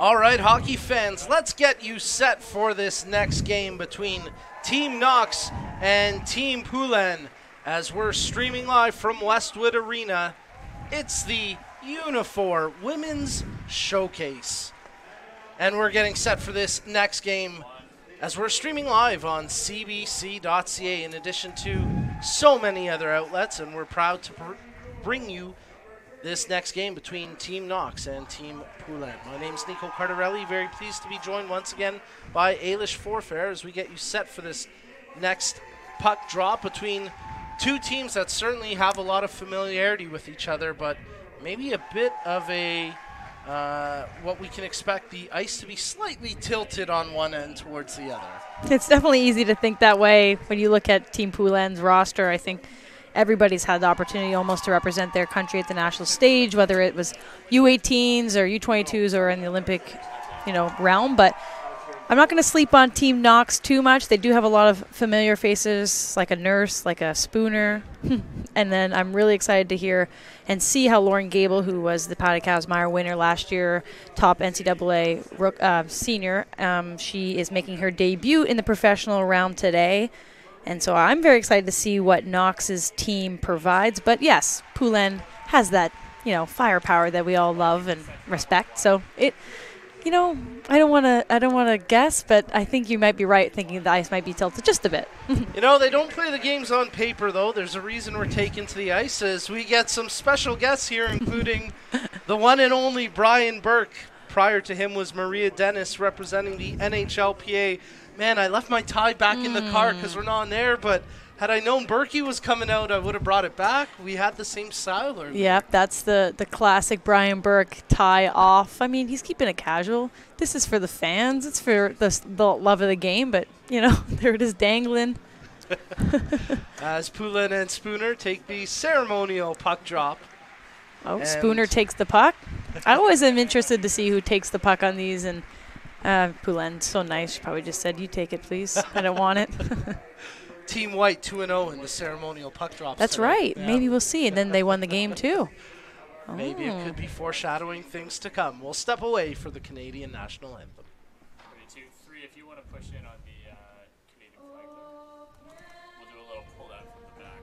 All right, hockey fans, let's get you set for this next game between Team Knox and Team Poulin as we're streaming live from Westwood Arena. It's the Unifor Women's Showcase. And we're getting set for this next game as we're streaming live on cbc.ca in addition to so many other outlets, and we're proud to bring you this next game between Team Knox and Team Poulin. My name's Nico Cardarelli, very pleased to be joined once again by Ailish Forfair as we get you set for this next puck drop between two teams that certainly have a lot of familiarity with each other, but maybe a bit of a what we can expect the ice to be slightly tilted on one end towards the other. It's definitely easy to think that way when you look at Team Poulin's roster. I think everybody's had the opportunity almost to represent their country at the national stage, whether it was U18s or U22s or in the Olympic, realm. But I'm not going to sleep on Team Knox too much. They do have a lot of familiar faces, like a Nurse, like a Spooner. And then I'm really excited to hear and see how Lauren Gable, who was the Patty Kazmaier winner last year, top NCAA senior, she is making her debut in the professional round today. And so I'm very excited to see what Knox's team provides. But yes, Poulin has that, firepower that we all love and respect. So I don't want to guess, but I think you might be right thinking the ice might be tilted just a bit. They don't play the games on paper, though. There's a reason we're taken to the ice as we get some special guests here, including the one and only Brian Burke. Prior to him was Maria Dennis representing the NHLPA. Man, I left my tie back in the car because we're not on air, but had I known Berkey was coming out, I would have brought it back. We had the same style. Yep, that's the classic Brian Burke tie off. I mean, he's keeping it casual. This is for the fans. It's for the love of the game, but, there it is dangling. As Poulin and Spooner take the ceremonial puck drop. Oh, and Spooner takes the puck? I always am interested to see who takes the puck on these, and Poulin, so nice. She probably just said, "You take it, please. I don't want it." Team White 2-0 in the ceremonial puck drops. That's today. right. Yeah. Maybe we'll see. And then they won the game, too. Maybe it could be foreshadowing things to come. We'll step away for the Canadian national anthem. 3, 2, 3, if you want to push in on the Canadian flag there. We'll do a little pull down from the back.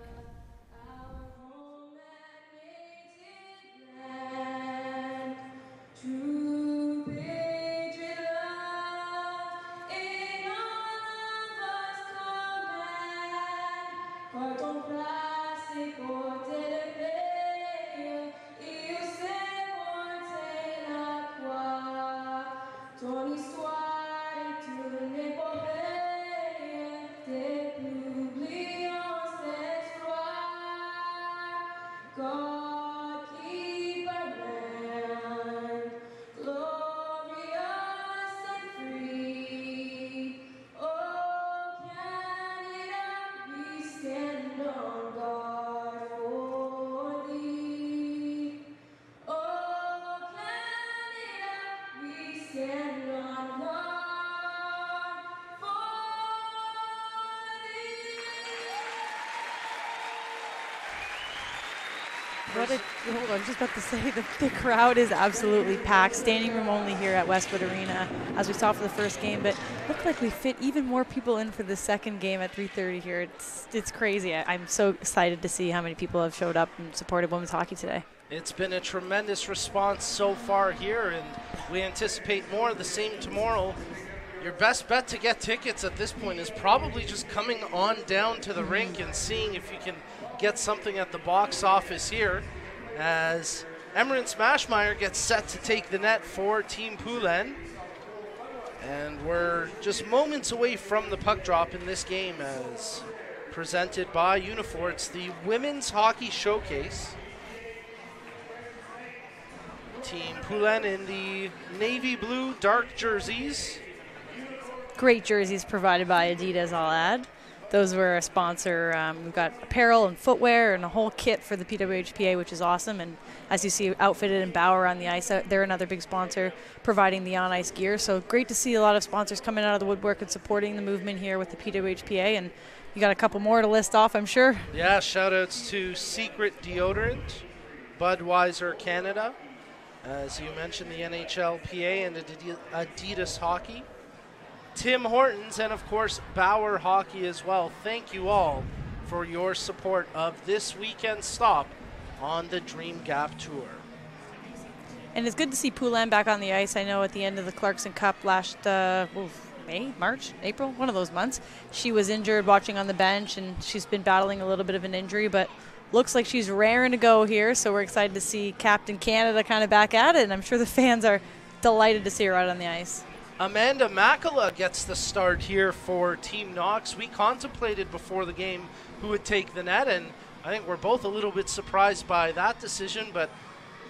Hold on, I was just about to say the crowd is absolutely packed. Standing room only here at Westwood Arena, as we saw for the first game. But looked like we fit even more people in for the second game at 3:30 here. It's crazy. I'm so excited to see how many people have showed up and supported women's hockey today. It's been a tremendous response so far here, and we anticipate more of the same tomorrow. Your best bet to get tickets at this point is probably just coming on down to the rink and seeing if you can get something at the box office here as Emmeryn Smashmeyer gets set to take the net for Team Poulin. And we're just moments away from the puck drop in this game as presented by Unifor. It's the Women's Hockey Showcase. Team Poulin in the navy blue dark jerseys. Great jerseys provided by Adidas, I'll add. Those were a sponsor. We've got apparel and footwear and a whole kit for the PWHPA, which is awesome. And as you see, Outfitted and Bauer on the ice, they're another big sponsor providing the on-ice gear. So great to see a lot of sponsors coming out of the woodwork and supporting the movement here with the PWHPA. And you got a couple more to list off, I'm sure. Yeah, shout-outs to Secret Deodorant, Budweiser Canada, As you mentioned, the NHLPA and Adidas Hockey, Tim Hortons, and of course Bauer Hockey as well. Thank you all for your support of this weekend stop on the Dream Gap Tour. And it's good to see Poulin back on the ice. I know at the end of the Clarkson Cup last May, March, April, one of those months, she was injured watching on the bench, and she's been battling a little bit of an injury, but looks like she's raring to go here, so we're excited to see Captain Canada kind of back at it, and I'm sure the fans are delighted to see her out on the ice. Amanda Makala gets the start here for Team Knox. We contemplated before the game who would take the net, and I think we're both a little bit surprised by that decision, but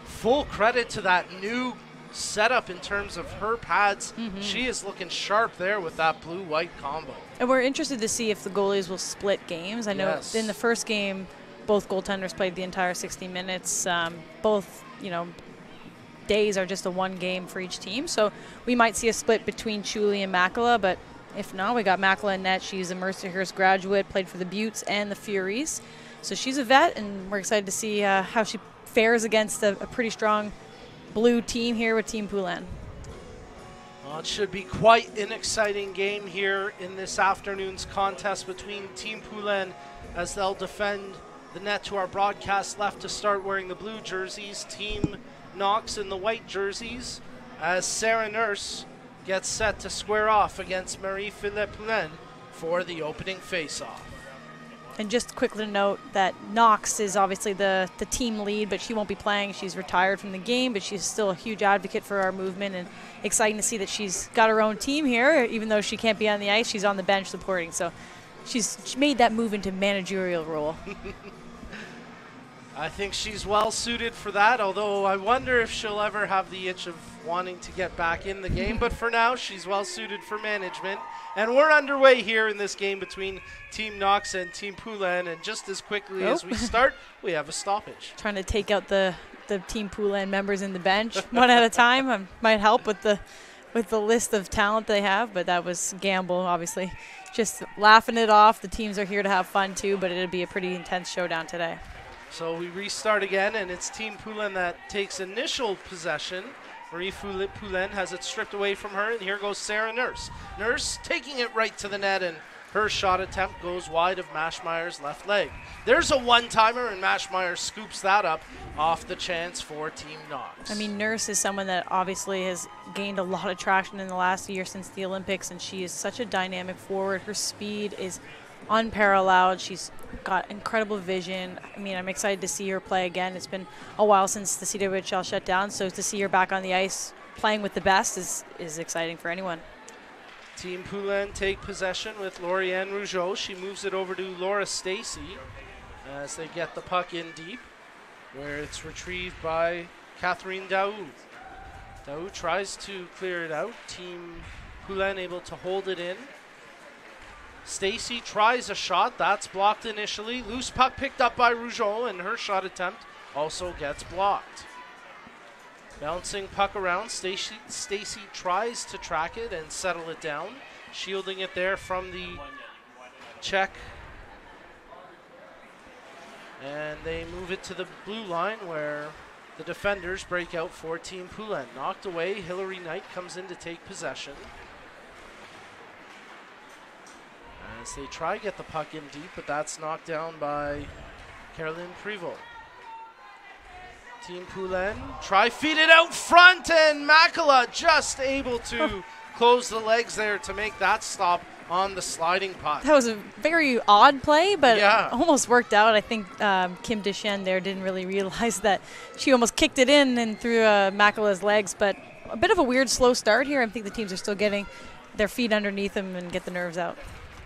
full credit to that new setup in terms of her pads. She is looking sharp there with that blue-white combo. And we're interested to see if the goalies will split games. I know in the first game, both goaltenders played the entire 60 minutes. Both, days are just a one game for each team. So we might see a split between Chuli and Makala, but if not, we got Makala in net. She's a Mercyhurst graduate, played for the Buttes and the Furies. So she's a vet, and we're excited to see how she fares against a pretty strong blue team here with Team Poulin. Well, it should be quite an exciting game here in this afternoon's contest between Team Poulin, as they'll defend the net to our broadcast left to start wearing the blue jerseys. Team Knox in the white jerseys, as Sarah Nurse gets set to square off against Marie-Philippe Poulin for the opening face-off. And just quickly to note that Knox is obviously the team lead, but she won't be playing. She's retired from the game, but she's still a huge advocate for our movement, and exciting to see that she's got her own team here. Even though she can't be on the ice, she's on the bench supporting. So she made that move into managerial role. I think she's well suited for that, although I wonder if she'll ever have the itch of wanting to get back in the game. But for now, she's well suited for management. And we're underway here in this game between Team Knox and Team Poulin. And just as quickly as we start, we have a stoppage. Trying to take out the Team Poulin members in the bench one at a time. Might help with the list of talent they have, but that was gamble, obviously. Just laughing it off. The teams are here to have fun too, but it'll be a pretty intense showdown today. So we restart again, and it's Team Poulin that takes initial possession. Marie-Philippe Poulin has it stripped away from her, and here goes Sarah Nurse. Nurse taking it right to the net, and her shot attempt goes wide of Mashmeyer's left leg. There's a one-timer, and Mashmeyer scoops that up off the chance for Team Knox. I mean, Nurse is someone that obviously has gained a lot of traction in the last year since the Olympics, and she is such a dynamic forward. Her speed is unparalleled. She's got incredible vision. I mean, I'm excited to see her play again. It's been a while since the CWHL shut down, so to see her back on the ice playing with the best is exciting for anyone. Team Poulin take possession with Lauriane Rougeau. She moves it over to Laura Stacey as they get the puck in deep, where it's retrieved by Catherine Daou. Daou tries to clear it out. Team Poulin able to hold it in. Stacey tries a shot. That's blocked initially. Loose puck picked up by Rougeau, and her shot attempt also gets blocked. Bouncing puck around, Stacey tries to track it and settle it down. Shielding it there from the check. And they move it to the blue line where the defenders break out for Team Poulin. Knocked away, Hillary Knight comes in to take possession. As they try to get the puck in deep, but that's knocked down by Caroline Prévost. Team Poulin try feed it out front, and Makala just able to close the legs there to make that stop on the sliding puck. That was a very odd play, but yeah, almost worked out. I think Kim Deschênes there didn't really realize that she almost kicked it in and through Makala's legs, but a bit of a weird slow start here. I think the teams are still getting their feet underneath them and get the nerves out.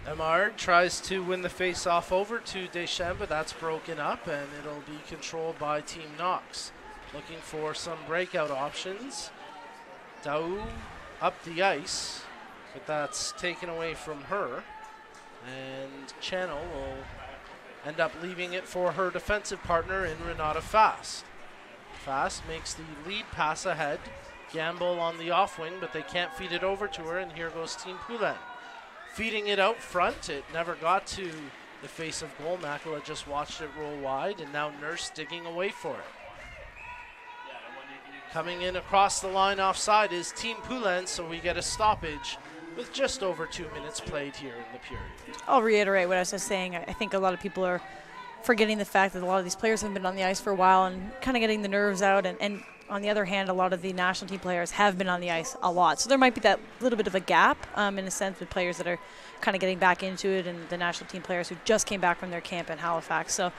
Amard tries to win the face-off over to Deschênes, but that's broken up, and it'll be controlled by Team Knox. Looking for some breakout options. Daou up the ice, but that's taken away from her. And Channel will end up leaving it for her defensive partner in Renata Fast. Fast makes the lead pass ahead. Gamble on the off wing, but they can't feed it over to her, and here goes Team Poulin. Feeding it out front, it never got to the face of goal. Makala just watched it roll wide, and now Nurse digging away for it. Coming in across the line offside is Team Poulin, so we get a stoppage with just over 2 minutes played here in the period. I'll reiterate what I was just saying. I think a lot of people are forgetting the fact that a lot of these players have been on the ice for a while and kind of getting the nerves out. And on the other hand, a lot of the national team players have been on the ice a lot. So there might be that little bit of a gap in a sense with players that are kind of getting back into it and the national team players who just came back from their camp in Halifax. So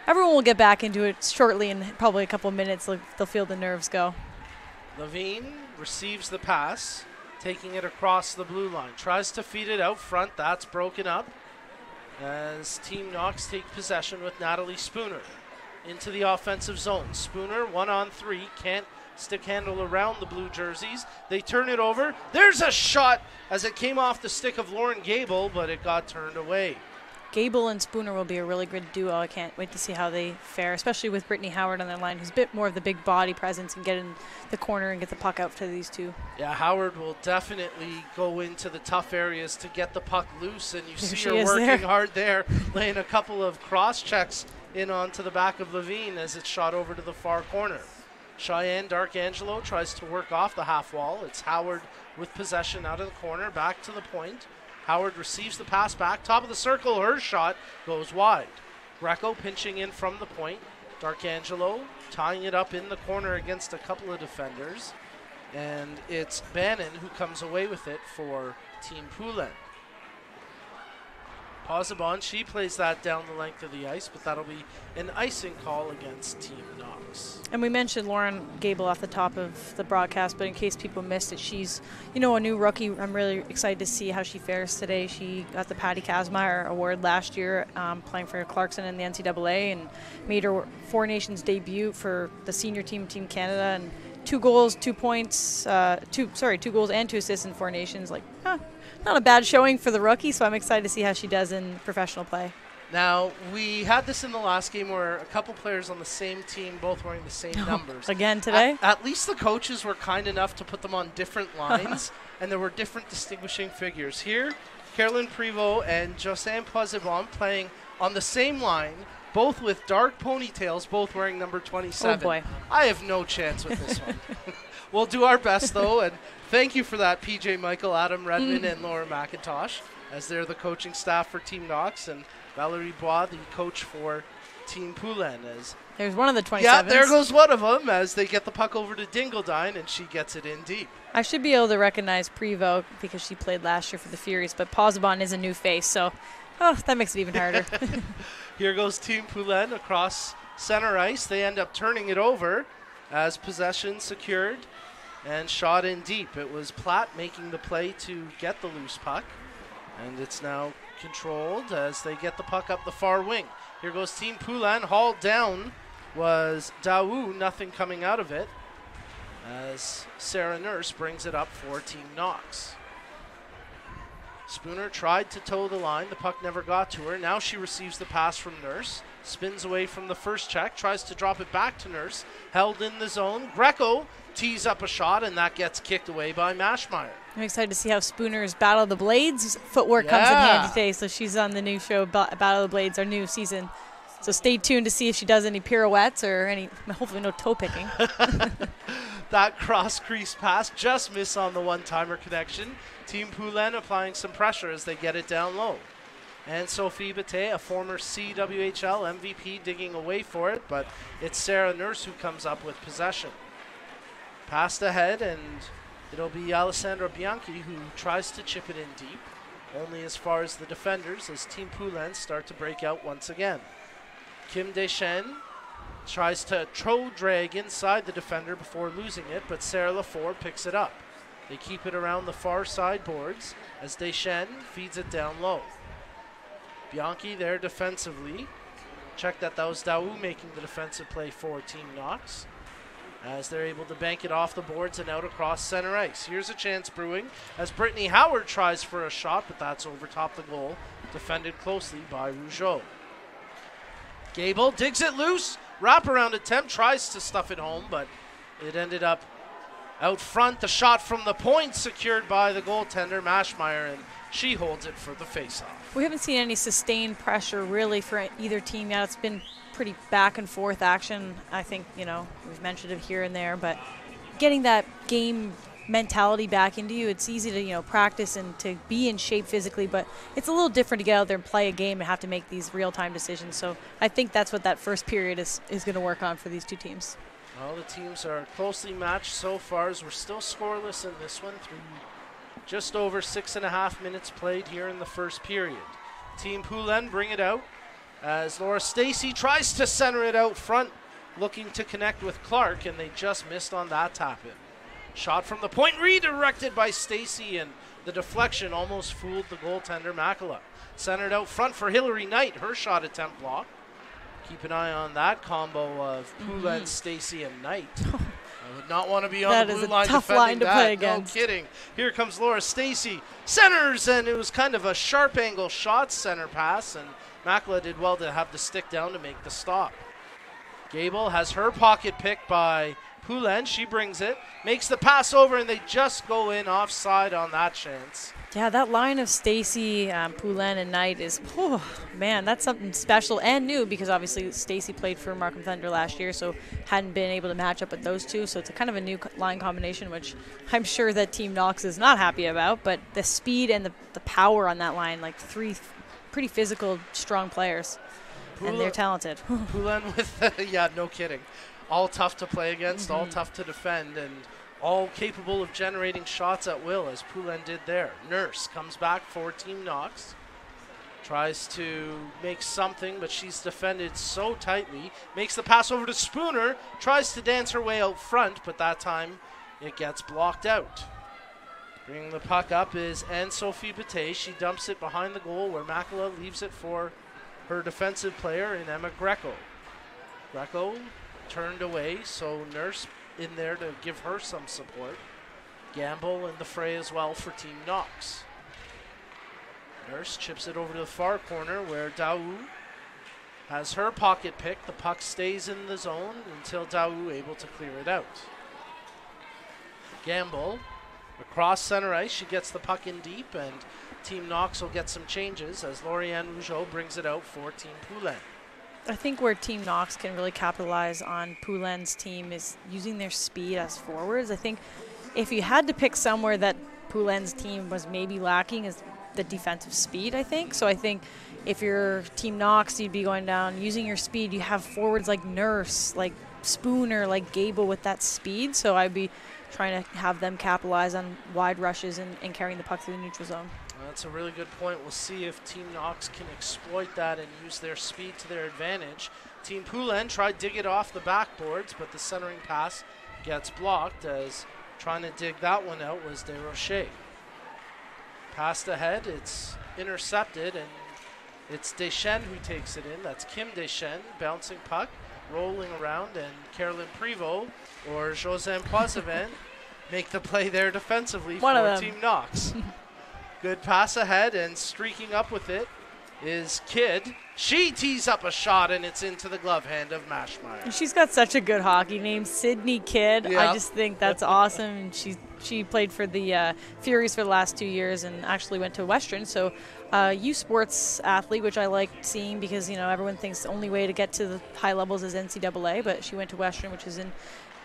everyone will get back into it shortly, in probably a couple of minutes. They'll feel the nerves go. Levine receives the pass, taking it across the blue line. Tries to feed it out front. That's broken up as Team Knox take possession with Natalie Spooner into the offensive zone. Spooner 1-on-3, can't stick handle around the blue jerseys. They turn it over. There's a shot as it came off the stick of Lauren Gable, but it got turned away. Gable and Spooner will be a really good duo. I can't wait to see how they fare, especially with Brittany Howard on their line, who's a bit more of the big body presence and get in the corner and get the puck out to these two. Yeah, Howard will definitely go into the tough areas to get the puck loose, and you There see she her is working there. hard there, laying a couple of cross checks in onto the back of Levine as it's shot over to the far corner. Cheyenne Darkangelo tries to work off the half wall. It's Howard with possession out of the corner, back to the point. Howard receives the pass back, top of the circle, her shot goes wide. Greco pinching in from the point. Darkangelo tying it up in the corner against a couple of defenders. And it's Bannon who comes away with it for Team Poulin. Posabon, she plays that down the length of the ice, but that'll be an icing call against Team Knox. And we mentioned Lauren Gable off the top of the broadcast, but in case people missed it, she's, a new rookie. I'm really excited to see how she fares today. She got the Patty Kazmaier Award last year, playing for Clarkson in the NCAA, and made her Four Nations debut for the senior team, Team Canada, and 2 goals, 2 points, 2 goals and 2 assists in Four Nations. Not a bad showing for the rookie, so I'm excited to see how she does in professional play. Now, we had this in the last game where a couple players on the same team, both wearing the same numbers. Again today? At least the coaches were kind enough to put them on different lines, and there were different distinguishing figures. Here, Caroline Prévost and Jocelyn Posabon playing on the same line, both with dark ponytails, both wearing number 27. Oh, boy. I have no chance with this one. We'll do our best, though, and thank you for that, PJ Michael, Adam Redmond, and Laura McIntosh, as they're the coaching staff for Team Knox, and Valerie Bois, the coach for Team Poulin. There's one of the 27s. Yeah, there goes one of them as they get the puck over to Dingledine, and she gets it in deep. I should be able to recognize Prévost because she played last year for the Furies, but Posabon is a new face, so that makes it even harder. Here goes Team Poulin across center ice. They end up turning it over as possession secured and shot in deep. It was Platt making the play to get the loose puck, and it's now controlled as they get the puck up the far wing. Here goes Team Poulin. Hauled down was Daou, nothing coming out of it, as Sarah Nurse brings it up for Team Knox. Spooner tried to toe the line. The puck never got to her. Now she receives the pass from Nurse. Spins away from the first check. Tries to drop it back to Nurse. Held in the zone. Greco tees up a shot, and that gets kicked away by Mashmeyer. I'm excited to see how Spooner's Battle of the Blades footwork comes in handy today. So she's on the new show, Battle of the Blades, our new season. So stay tuned to see if she does any pirouettes or hopefully no toe picking. That cross crease pass just missed on the one-timer connection. Team Poulin applying some pressure as they get it down low. And Sophie Bate, a former CWHL MVP, digging away for it, but it's Sarah Nurse who comes up with possession. Passed ahead, and it'll be Alessandra Bianchi who tries to chip it in deep, only as far as the defenders as Team Poulin start to break out once again. Kim Deschênes tries to drag inside the defender before losing it, but Sarah Lafort picks it up. They keep it around the far side boards as Deschênes feeds it down low. Bianchi there defensively. Check that was Daou making the defensive play for Team Knox, as they're able to bank it off the boards and out across center ice. Here's a chance brewing as Brittany Howard tries for a shot, but that's over top the goal, defended closely by Rougeau. Gable digs it loose, wraparound attempt, tries to stuff it home, but it ended up out front. The shot from the point secured by the goaltender, Mashmeyer, and she holds it for the faceoff. We haven't seen any sustained pressure really for either team yet. It's been pretty back and forth action. I think, we've mentioned it here and there, but getting that game mentality back into you. It's easy to, you know, practice and to be in shape physically, but it's a little different to get out there and play a game and have to make these real-time decisions. So I think that's what that first period is going to work on for these two teams. Well, the teams are closely matched so far as we're still scoreless in this one through just over 6.5 minutes played here in the first period. Team Poulin bring it out as Laura Stacey tries to center it out front, looking to connect with Clark, and they just missed on that tap-in. Shot from the point redirected by Stacey, and the deflection almost fooled the goaltender Makela. Centered out front for Hillary Knight, her shot attempt blocked. Keep an eye on that combo of Poulin, Stacey, and Knight. I would not want to be on the blue line defending that. That is a tough line to play against. No kidding. Here comes Laura Stacey. Centers, and it was kind of a sharp angle shot center pass, and Makela did well to have the stick down to make the stop. Gable has her pocket picked by Poulin. She brings it, makes the pass over, and they just go in offside on that chance. Yeah, that line of Stacey, Poulin, and Knight is, oh, man, that's something special and new, because obviously Stacey played for Markham Thunder last year, so hadn't been able to match up with those two. So it's a kind of a new line combination, which I'm sure that Team Knox is not happy about. But the speed and the power on that line, like three pretty physical, strong players, and they're talented. Poulin with, yeah, no kidding. All tough to play against, all tough to defend, and all capable of generating shots at will, as Poulin did there. Nurse comes back for Team Knox. Tries to make something, but she's defended so tightly. Makes the pass over to Spooner. Tries to dance her way out front, but that time it gets blocked out. Bringing the puck up is Anne-Sophie Bate. She dumps it behind the goal, where Makela leaves it for her defensive player in Emma Greco. Greco turned away, so Nurse in there to give her some support. Gamble in the fray as well for Team Knox. Nurse chips it over to the far corner, where Daou has her pocket pick. The puck stays in the zone until Daou able to clear it out. Gamble across center ice. She gets the puck in deep, and Team Knox will get some changes as Lauriane Rougeau brings it out for Team Poulin. I think where Team Knox can really capitalize on Poulin's team is using their speed as forwards. I think if you had to pick somewhere that Poulin's team was maybe lacking is the defensive speed, I think. So I think if you're Team Knox, you'd be going down using your speed. You have forwards like Nurse, like Spooner, like Gable with that speed. So I'd be trying to have them capitalize on wide rushes and carrying the puck through the neutral zone. That's a really good point. We'll see if Team Knox can exploit that and use their speed to their advantage. Team Poulin tried to dig it off the backboards, but the centering pass gets blocked, as trying to dig that one out was Desrochers. Passed ahead, it's intercepted, and it's Deschênes who takes it in. That's Kim Deschênes, bouncing puck, rolling around, and Caroline Prévost or Josem Poisevin make the play there defensively for Team Knox. Good pass ahead, and streaking up with it is Kidd. She tees up a shot, and it's into the glove hand of Maschmeyer. She's got such a good hockey name, Sydney Kidd. Yeah. I just think that's awesome. She played for the Furies for the last 2 years and actually went to Western. So U Sports athlete, which I like seeing because, you know, everyone thinks the only way to get to the high levels is NCAA, but she went to Western, which is in,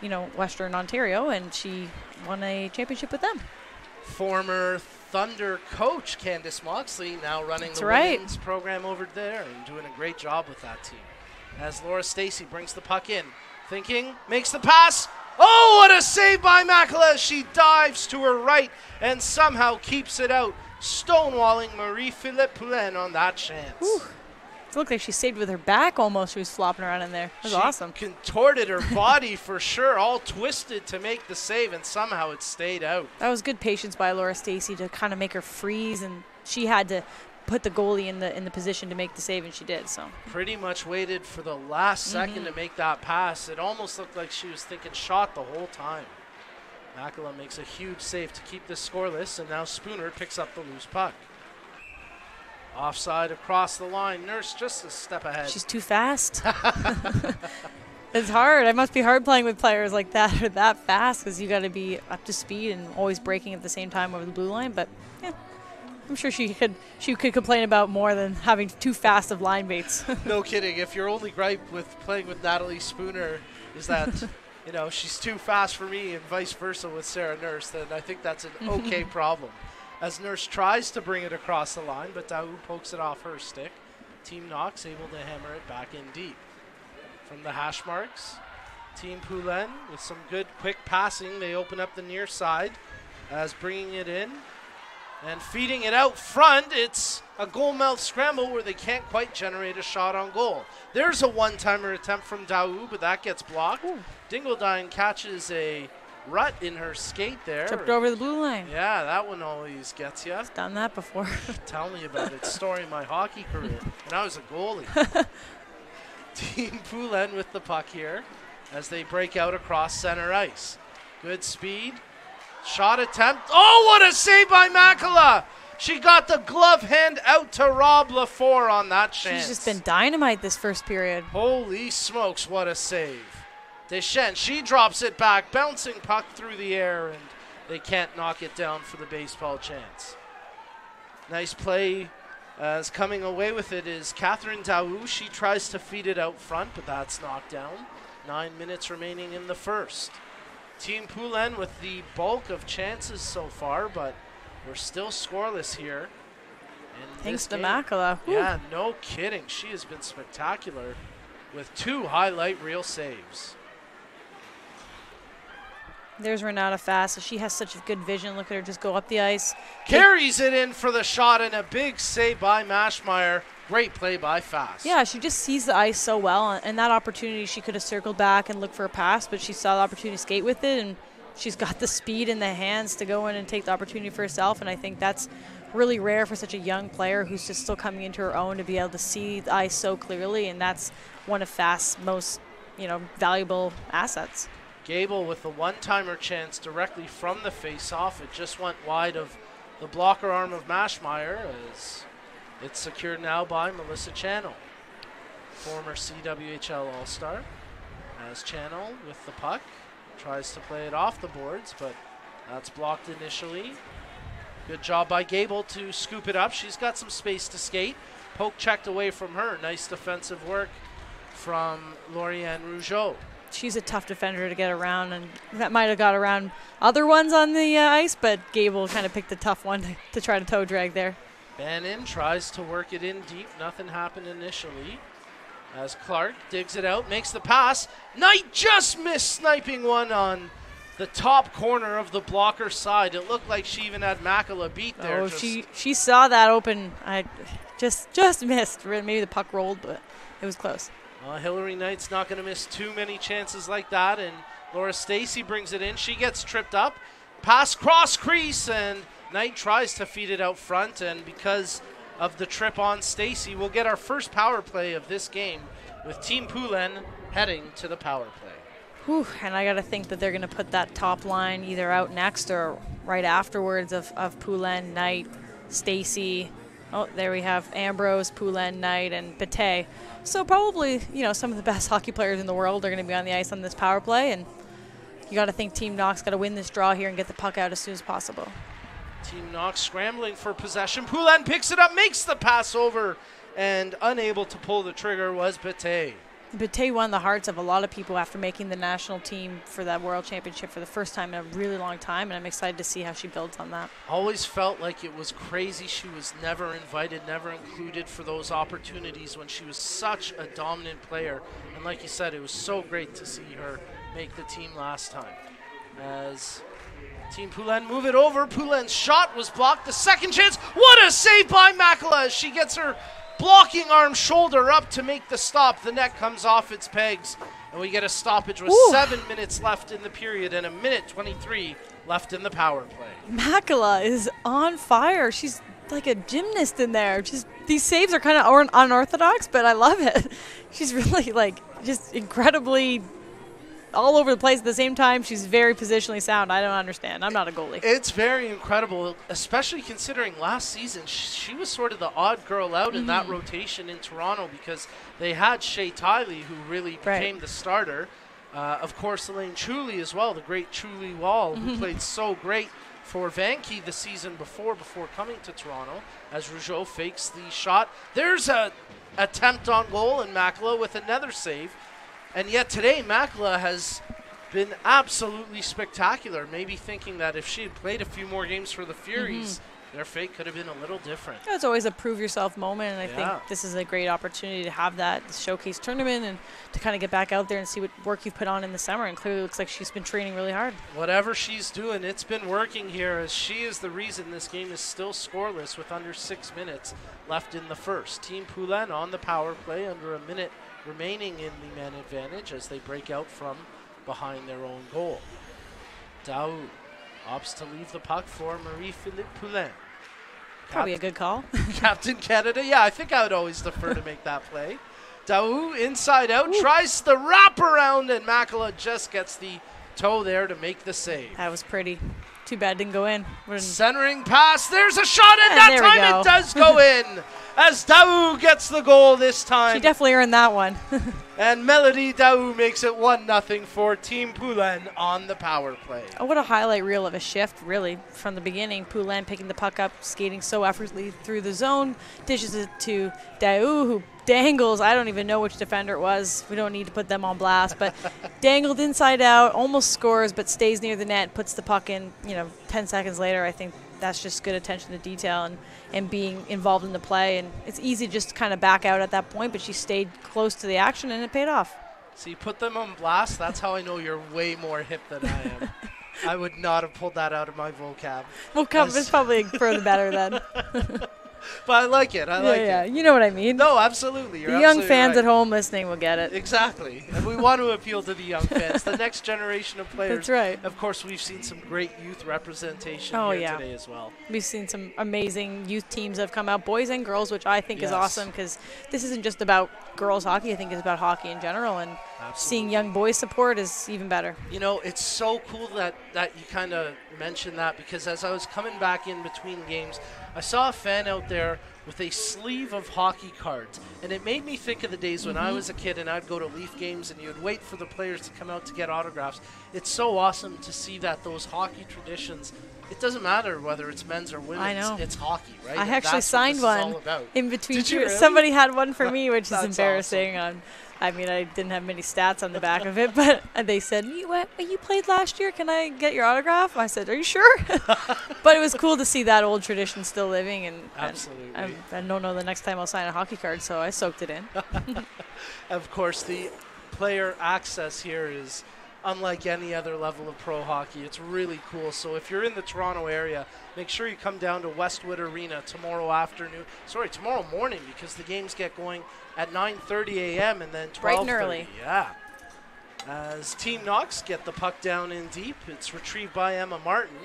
you know, Western Ontario, and she won a championship with them. Former Thunder coach Candice Moxley now running the women's program over there and doing a great job with that team. As Laura Stacey brings the puck in, thinking, makes the pass. Oh, what a save by Makela! She dives to her right and somehow keeps it out, stonewalling Marie-Philippe Poulin on that chance. Ooh. It looked like she saved with her back almost. She was flopping around in there. It was awesome. She contorted her body for sure, all twisted to make the save, and somehow it stayed out. That was good patience by Laura Stacey to kind of make her freeze, and she had to put the goalie in the position to make the save, and she did. So pretty much waited for the last second to make that pass. It almost looked like she was thinking shot the whole time. Makela makes a huge save to keep this scoreless, and now Spooner picks up the loose puck. Offside across the line. Nurse just a step ahead. She's too fast. It's hard. It must be hard playing with players like that or that fast, because you got to be up to speed and always breaking at the same time over the blue line. But yeah, I'm sure she could complain about more than having too fast of line mates. No kidding. If your only gripe with playing with Natalie Spooner is that you know, she's too fast for me and vice versa with Sarah Nurse, then I think that's an okay problem. As Nurse tries to bring it across the line, but Daou pokes it off her stick. Team Knox able to hammer it back in deep. From the hash marks, Team Poulin with some good quick passing. They open up the near side as bringing it in and feeding it out front. It's a goal mouth scramble where they can't quite generate a shot on goal. There's a one-timer attempt from Daou, but that gets blocked. Ooh. Dingledine catches a rut in her skate there. Tripped over the blue line. Yeah, that one always gets you. Done that before. Tell me about it. Story of my hockey career. And I was a goalie. Team Poulin with the puck here as they break out across center ice. Good speed. Shot attempt. Oh, what a save by Makela! She got the glove hand out to Rob Lafleur on that chance. She's just been dynamite this first period. Holy smokes, what a save. Deschênes, she drops it back, bouncing puck through the air, and they can't knock it down for the baseball chance. Nice play as coming away with it is Catherine Daou. She tries to feed it out front, but that's knocked down. 9 minutes remaining in the first. Team Poulin with the bulk of chances so far, but we're still scoreless here. Thanks to Makela. Yeah, no kidding. She has been spectacular with 2 highlight reel saves. There's Renata Fast. She has such a good vision. Look at her just go up the ice. Carries it in for the shot, and a big save by Maschmeyer. Great play by Fast. Yeah, she just sees the ice so well, and that opportunity she could have circled back and looked for a pass, but she saw the opportunity to skate with it, and she's got the speed in the hands to go in and take the opportunity for herself, and I think that's really rare for such a young player who's just still coming into her own to be able to see the ice so clearly, and that's one of Fast's most, valuable assets. Gable with the one-timer chance directly from the face-off. It just went wide of the blocker arm of Maschmeyer as it's secured now by Melissa Channel, former CWHL All-Star. As Channel with the puck, tries to play it off the boards, but that's blocked initially. Good job by Gable to scoop it up. She's got some space to skate. Poke checked away from her. Nice defensive work from Lauriane Rougeau. She's a tough defender to get around, and that might have got around other ones on the ice, but Gable kind of picked the tough one to try to toe drag there. Bannon tries to work it in deep. Nothing happened initially. As Clark digs it out, makes the pass. Knight just missed sniping one on the top corner of the blocker side. It looked like she even had Makela beat there. Oh, she saw that open. I just missed. Maybe the puck rolled, but it was close. Hillary Knight's not going to miss too many chances like that, and Laura Stacey brings it in. She gets tripped up. Pass cross crease, and Knight tries to feed it out front, and because of the trip on Stacey, we'll get our first power play of this game with Team Poulin heading to the power play. Whew, and I got to think that they're going to put that top line either out next or right afterwards of Poulin, Knight, Stacey. Oh, there we have Ambrose, Poulin, Knight, and Bate. So probably, some of the best hockey players in the world are going to be on the ice on this power play, and you got to think Team Knox got to win this draw here and get the puck out as soon as possible. Team Knox scrambling for possession. Poulin picks it up, makes the pass over, and unable to pull the trigger was Bate. Bate won the hearts of a lot of people after making the national team for that World Championship for the first time in a really long time, and I'm excited to see how she builds on that. Always felt like it was crazy she was never invited, never included for those opportunities when she was such a dominant player. And like you said, it was so great to see her make the team last time. As Team Poulin move it over, Poulin's shot was blocked. The second chance, what a save by Makela as she gets her blocking arm shoulder up to make the stop. The net comes off its pegs, and we get a stoppage with 7 minutes left in the period and 1:23 left in the power play. Makela is on fire. She's like a gymnast in there. Just these saves are kind of unorthodox, but I love it. She's really just incredibly all over the place at the same time. She's very positionally sound. I don't understand. I'm not a goalie. It's very incredible, especially considering last season she was sort of the odd girl out in that rotation in Toronto because they had Shea Tiley, who really became the starter. Of course, Elaine Chuli as well, the great Chuli Wall, who played so great for Vanke the season before coming to Toronto, as Rougeau fakes the shot. There's a attempt on goal, and Makela with another save. And yet today, Makela has been absolutely spectacular. Maybe thinking that if she had played a few more games for the Furies, their fate could have been a little different. It's always a prove yourself moment, and I think this is a great opportunity to have that showcase tournament and to kind of get back out there and see what work you've put on in the summer. And clearly looks like she's been training really hard. Whatever she's doing, it's been working here, as she is the reason this game is still scoreless with under 6 minutes left in the first. Team Poulin on the power play, under a minute remaining in the man advantage as they break out from behind their own goal. Daou opts to leave the puck for Marie-Philippe Poulin. Probably a good call. Captain Canada. Yeah, I think I would always defer to make that play. Daou inside out, tries the wraparound, and Makela just gets the toe there to make the save. That was pretty. Too bad it didn't go in. Centering pass. There's a shot, and that there time it does go in as Daou gets the goal this time. She definitely earned that one. And Melody Daou makes it 1-0 for Team Poulin on the power play. Oh, what a highlight reel of a shift, really, from the beginning. Poulin picking the puck up, skating so effortlessly through the zone, dishes it to Daou, who dangles. I don't even know which defender it was. We don't need to put them on blast, but dangled inside out, almost scores, but stays near the net, puts the puck in, 10 seconds later. I think that's just good attention to detail and being involved in the play. And it's easy to just kind of back out at that point, but she stayed close to the action, and it paid off. So you put them on blast. That's how I know you're way more hip than I am. I would not have pulled that out of my vocab. Vocab is probably further better then. But I like it. I like it. You know what I mean. No, absolutely. You're the young absolutely fans right. at home listening will get it. Exactly. And we want to appeal to the young fans, the next generation of players. That's right. Of course, we've seen some great youth representation here today as well. We've seen some amazing youth teams that have come out, boys and girls, which I think is awesome, because this isn't just about girls hockey. I think it's about hockey in general, and seeing young boys support is even better. It's so cool that you kind of mentioned that, because as I was coming back in between games, I saw a fan out there with a sleeve of hockey cards, and it made me think of the days when I was a kid and I'd go to Leaf games and you'd wait for the players to come out to get autographs. It's so awesome to see that those hockey traditions, it doesn't matter whether it's men's or women's. I know. It's hockey, right? I And actually that's what signed this is one all about. in between. Did you really? Somebody had one for me, which is That's embarrassing. awesome. I didn't have many stats on the back of it, but they said, you played last year? Can I get your autograph? I said, are you sure? But it was cool to see that old tradition still living. And Absolutely. I don't know the next time I'll sign a hockey card, so I soaked it in. Of course, the player access here is unlike any other level of pro hockey. It's really cool. So if you're in the Toronto area, make sure you come down to Westwood Arena tomorrow morning, because the games get going at 9:30 a.m. and then 12:30. Bright and early. Yeah. As Team Knox get the puck down in deep, it's retrieved by Emma Martin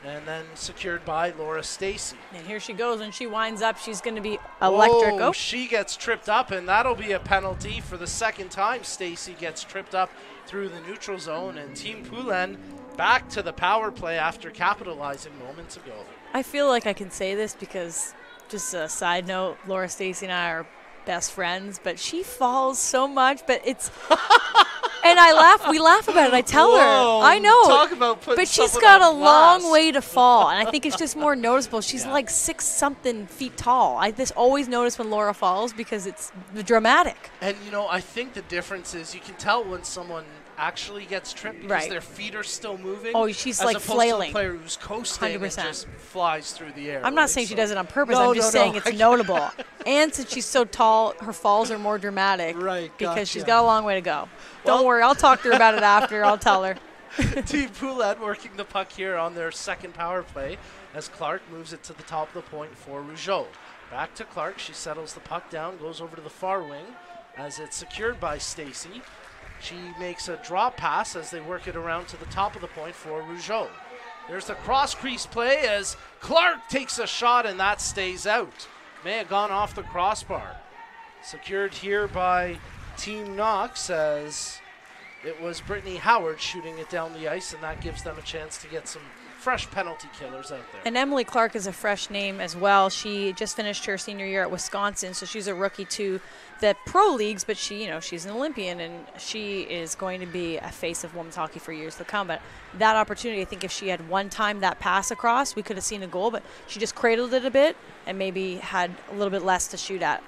and then secured by Laura Stacey. And here she goes. When she winds up, she's going to be electric. Oh, she gets tripped up, and that'll be a penalty for the second time. Stacey gets tripped up through the neutral zone, and Team Poulin back to the power play after capitalizing moments ago. I feel like I can say this because, just a side note, Laura Stacey and I are best friends, but she falls so much, but it's and we laugh about it. I tell her, I know, talk about putting but she's someone got on a blast. long way to fall, and I think it's just more noticeable. She's like 6-something feet tall. I just always notice when Laura falls because it's dramatic. And I think the difference is you can tell when someone actually gets tripped because their feet are still moving. Oh, she's as like opposed flailing. to a player who's coasting 100%. and just flies through the air. I'm not saying she does it on purpose. No, I'm just saying it's notable. And since she's so tall, her falls are more dramatic. Right, because she's gotcha. got a long way to go. Don't worry, I'll talk to her about it after. I'll tell her. Team Poulin working the puck here on their second power play as Clark moves it to the top of the point for Rougeau. Back to Clark. She settles the puck down, goes over to the far wing as it's secured by Stacey. She makes a drop pass as they work it around to the top of the point for Rougeau. There's the cross-crease play as Clark takes a shot, and that stays out. May have gone off the crossbar. Secured here by Team Knox as it was Brittany Howard shooting it down the ice, and that gives them a chance to get some fresh penalty killers out there. And Emily Clark is a fresh name as well. She just finished her senior year at Wisconsin, so she's a rookie to the pro leagues, but she's an Olympian, and she is going to be a face of women's hockey for years to come. But that opportunity, I think if she had one time that pass across, we could have seen a goal, but she just cradled it a bit and maybe had a little bit less to shoot at.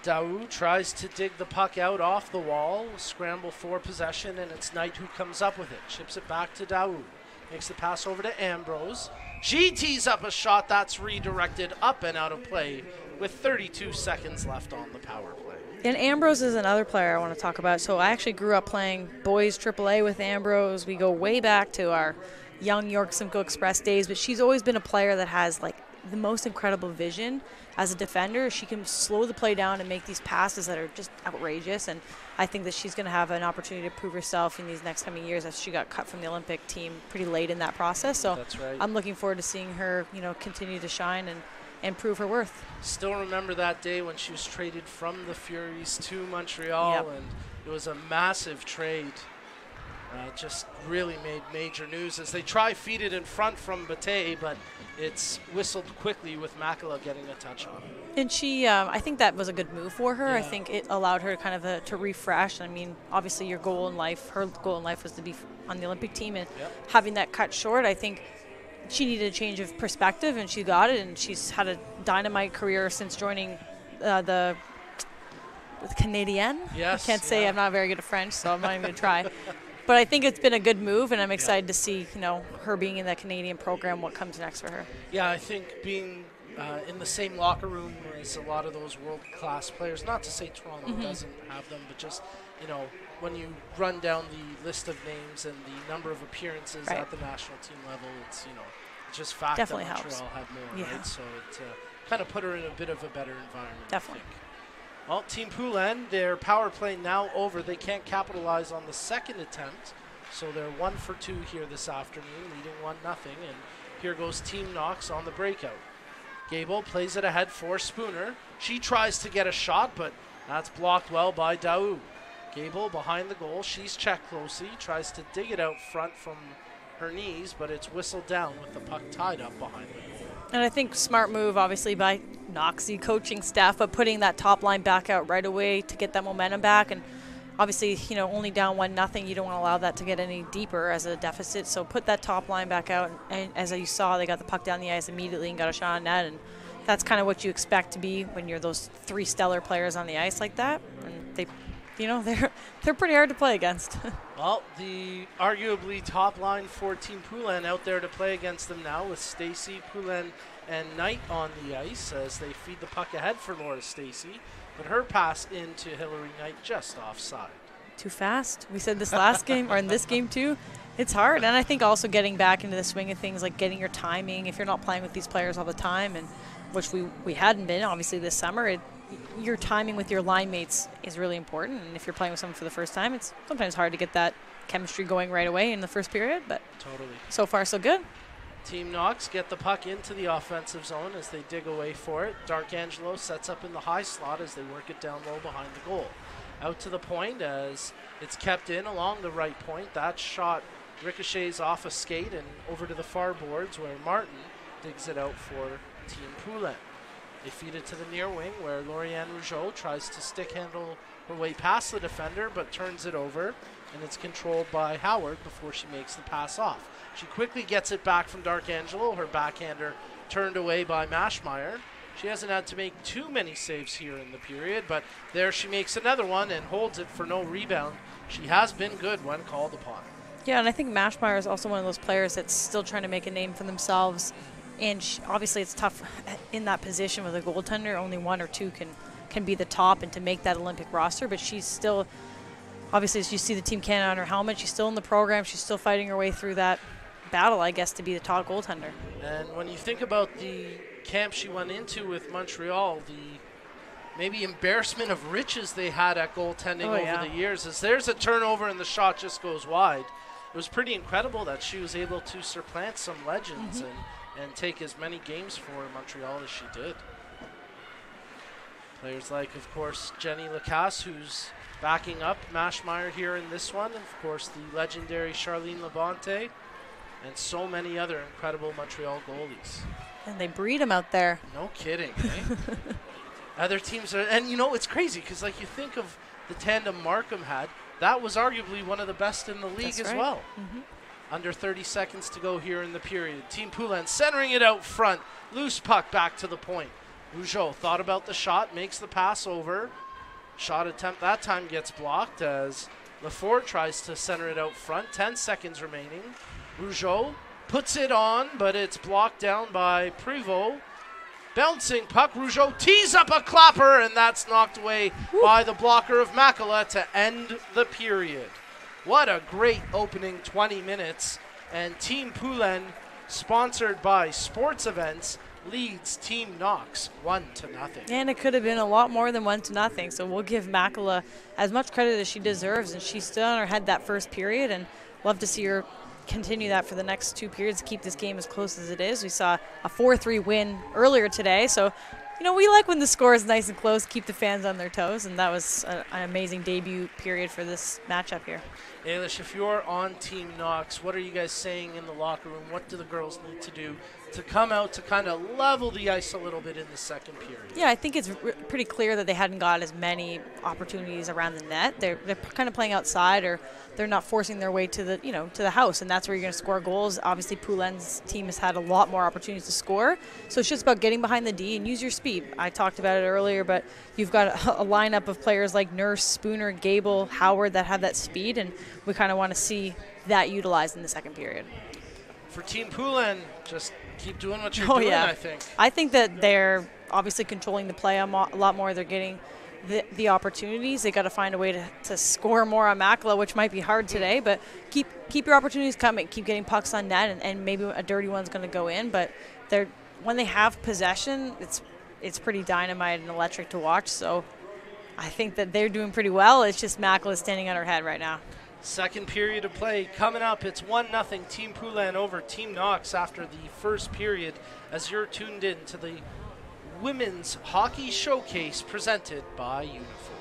Daou tries to dig the puck out off the wall, scramble for possession, and it's Knight who comes up with it. Chips it back to Daou. Makes the pass over to Ambrose. She tees up a shot that's redirected up and out of play with 32 seconds left on the power play. And Ambrose is another player I want to talk about. So I actually grew up playing boys AAA with Ambrose. We go way back to our young York Simcoe Express days, but she's always been a player that has like the most incredible vision as a defender. She can slow the play down and make these passes that are just outrageous, and I think that she's going to have an opportunity to prove herself in these next coming years, as she got cut from the Olympic team pretty late in that process. So that's right. I'm looking forward to seeing her, continue to shine and prove her worth. Still remember that day when she was traded from the Furies to Montreal, Yep. and it was a massive trade. Just really made major news as they try feed it in front from Bate, but it's whistled quickly with Makela getting a touch on it. And she, I think that was a good move for her. Yeah. I think it allowed her kind of to refresh. I mean, obviously her goal in life was to be on the Olympic team, and having that cut short, I think she needed a change of perspective, and she got it, and she's had a dynamite career since joining the Canadienne. Yes, I can't say, I'm not very good at French, so I'm not even going to try. But I think it's been a good move, and I'm excited to see, her being in that Canadian program, what comes next for her. Yeah, I think being in the same locker room as a lot of those world-class players, not to say Toronto doesn't have them, but just, when you run down the list of names and the number of appearances at the national team level, it's, it's just fact Definitely that Montreal helps. have more, right? So it kind of put her in a bit of a better environment, Definitely. I think. Well, Team Poulin, their power play now over. They can't capitalize on the second attempt, so they're 1 for 2 here this afternoon, leading 1-0. And here goes Team Knox on the breakout. Gable plays it ahead for Spooner. She tries to get a shot, but that's blocked well by Daou. Gable behind the goal. She's checked closely, tries to dig it out front from her knees, but it's whistled down with the puck tied up behind the goal. And I think smart move, obviously, by Knoxy coaching staff, but putting that top line back out right away to get that momentum back. And obviously, only down 1-0, you don't want to allow that to get any deeper as a deficit. So put that top line back out. And as you saw, they got the puck down the ice immediately and got a shot on net. And that's kind of what you expect to be when you're those 3 stellar players on the ice like that. And they, they're pretty hard to play against. Well, the arguably top line for Team Poulin out there to play against them now, with Stacy, Poulin, and Knight on the ice as they feed the puck ahead for Laura Stacy, but her pass into Hillary Knight just offside. Too fast. We said this last game, or in this game too. It's hard, and I think also getting back into the swing of things, like getting your timing. If you're not playing with these players all the time, and which we hadn't been, obviously this summer, your timing with your line mates is really important. And if you're playing with someone for the first time, it's sometimes hard to get that chemistry going right away in the first period. But totally, so far so good. Team Knox get the puck into the offensive zone as they dig away for it. Darkangelo sets up in the high slot as they work it down low behind the goal. Out to the point as it's kept in along the right point. That shot ricochets off a skate and over to the far boards where Martin digs it out for Team Poulin. They feed it to the near wing where Lauriane Rougeau tries to stick handle her way past the defender but turns it over, and it's controlled by Howard before she makes the pass off. She quickly gets it back from Darkangelo, her backhander turned away by Maschmeyer. She hasn't had to make too many saves here in the period, but there she makes another one and holds it for no rebound. She has been good when called upon. Yeah, and I think Maschmeyer is also one of those players that's still trying to make a name for themselves. And obviously it's tough in that position with a goaltender. Only 1 or 2 can be the top and to make that Olympic roster. But she's still, obviously, as you see the Team Canada on her helmet, she's still in the program. She's still fighting her way through that battle, I guess, to be the top goaltender. And when you think about the camp she went into with Montreal, the maybe embarrassment of riches they had at goaltending over the years, as there's a turnover and the shot just goes wide. It was pretty incredible that she was able to supplant some legends and take as many games for Montreal as she did. Players like, of course, Jenny Lacasse, who's backing up Maschmeyer here in this one, and of course the legendary Charlene Labonte, and so many other incredible Montreal goalies. And they breed them out there. No kidding, eh? Other teams are, and it's crazy because like you think of the tandem Markham had, that was arguably one of the best in the league as well. Under 30 seconds to go here in the period. Team Poulin centering it out front. Loose puck back to the point. Rougeau thought about the shot, makes the pass over. Shot attempt that time gets blocked as Lefort tries to center it out front. 10 seconds remaining. Rougeau puts it on, but it's blocked down by Prévost. Bouncing puck, Rougeau tees up a clapper, and that's knocked away by the blocker of Makela to end the period. What a great opening 20 minutes. And Team Poulin, sponsored by Sports Events, leads Team Knox 1-0. And it could have been a lot more than 1-0. So we'll give Makela as much credit as she deserves. And she stood on her head that first period, and love to see her continue that for the next 2 periods, keep this game as close as it is. We saw a 4-3 win earlier today. So, you know, we like when the score is nice and close, keep the fans on their toes. And that was an amazing debut period for this matchup here. Ailish, if you're on Team Knox, what are you guys saying in the locker room? What do the girls need to do to come out to kind of level the ice a little bit in the second period? Yeah, I think it's pretty clear that they hadn't got as many opportunities around the net. They're kind of playing outside, or they're not forcing their way to the house, and that's where you're going to score goals. Obviously, Poulin's team has had a lot more opportunities to score, so it's just about getting behind the D and use your speed. I talked about it earlier, but you've got a lineup of players like Nurse, Spooner, Gable, Howard that have that speed, and we kind of want to see that utilized in the second period. For Team Poulin, just keep doing what you're doing, yeah. I think. I think that they're obviously controlling the play a lot more. They're getting the opportunities. They got to find a way to score more on Makela, which might be hard today, but keep your opportunities coming. Keep getting pucks on net, and maybe a dirty one's going to go in, but when they have possession, it's pretty dynamite and electric to watch. So I think that they're doing pretty well. It's just Makela standing on her head right now. Second period of play coming up. It's 1-0 Team Poulin over Team Knox after the first period, as you're tuned in to the Women's Hockey Showcase presented by Unifor.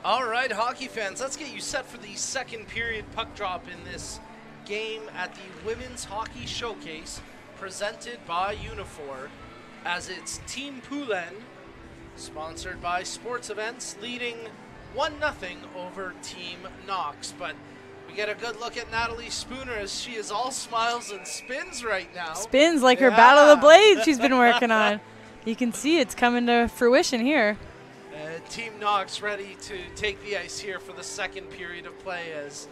All right, hockey fans, let's get you set for the second period puck drop in this game at the Women's Hockey Showcase presented by Unifor, as it's Team Poulin, sponsored by Sports Events, leading 1-0 over Team Knox. But we get a good look at Natalie Spooner as she is all smiles and spins right now. Spins like her Battle of the Blades she's been working on. You can see it's coming to fruition here. Team Knox ready to take the ice here for the second period of play, as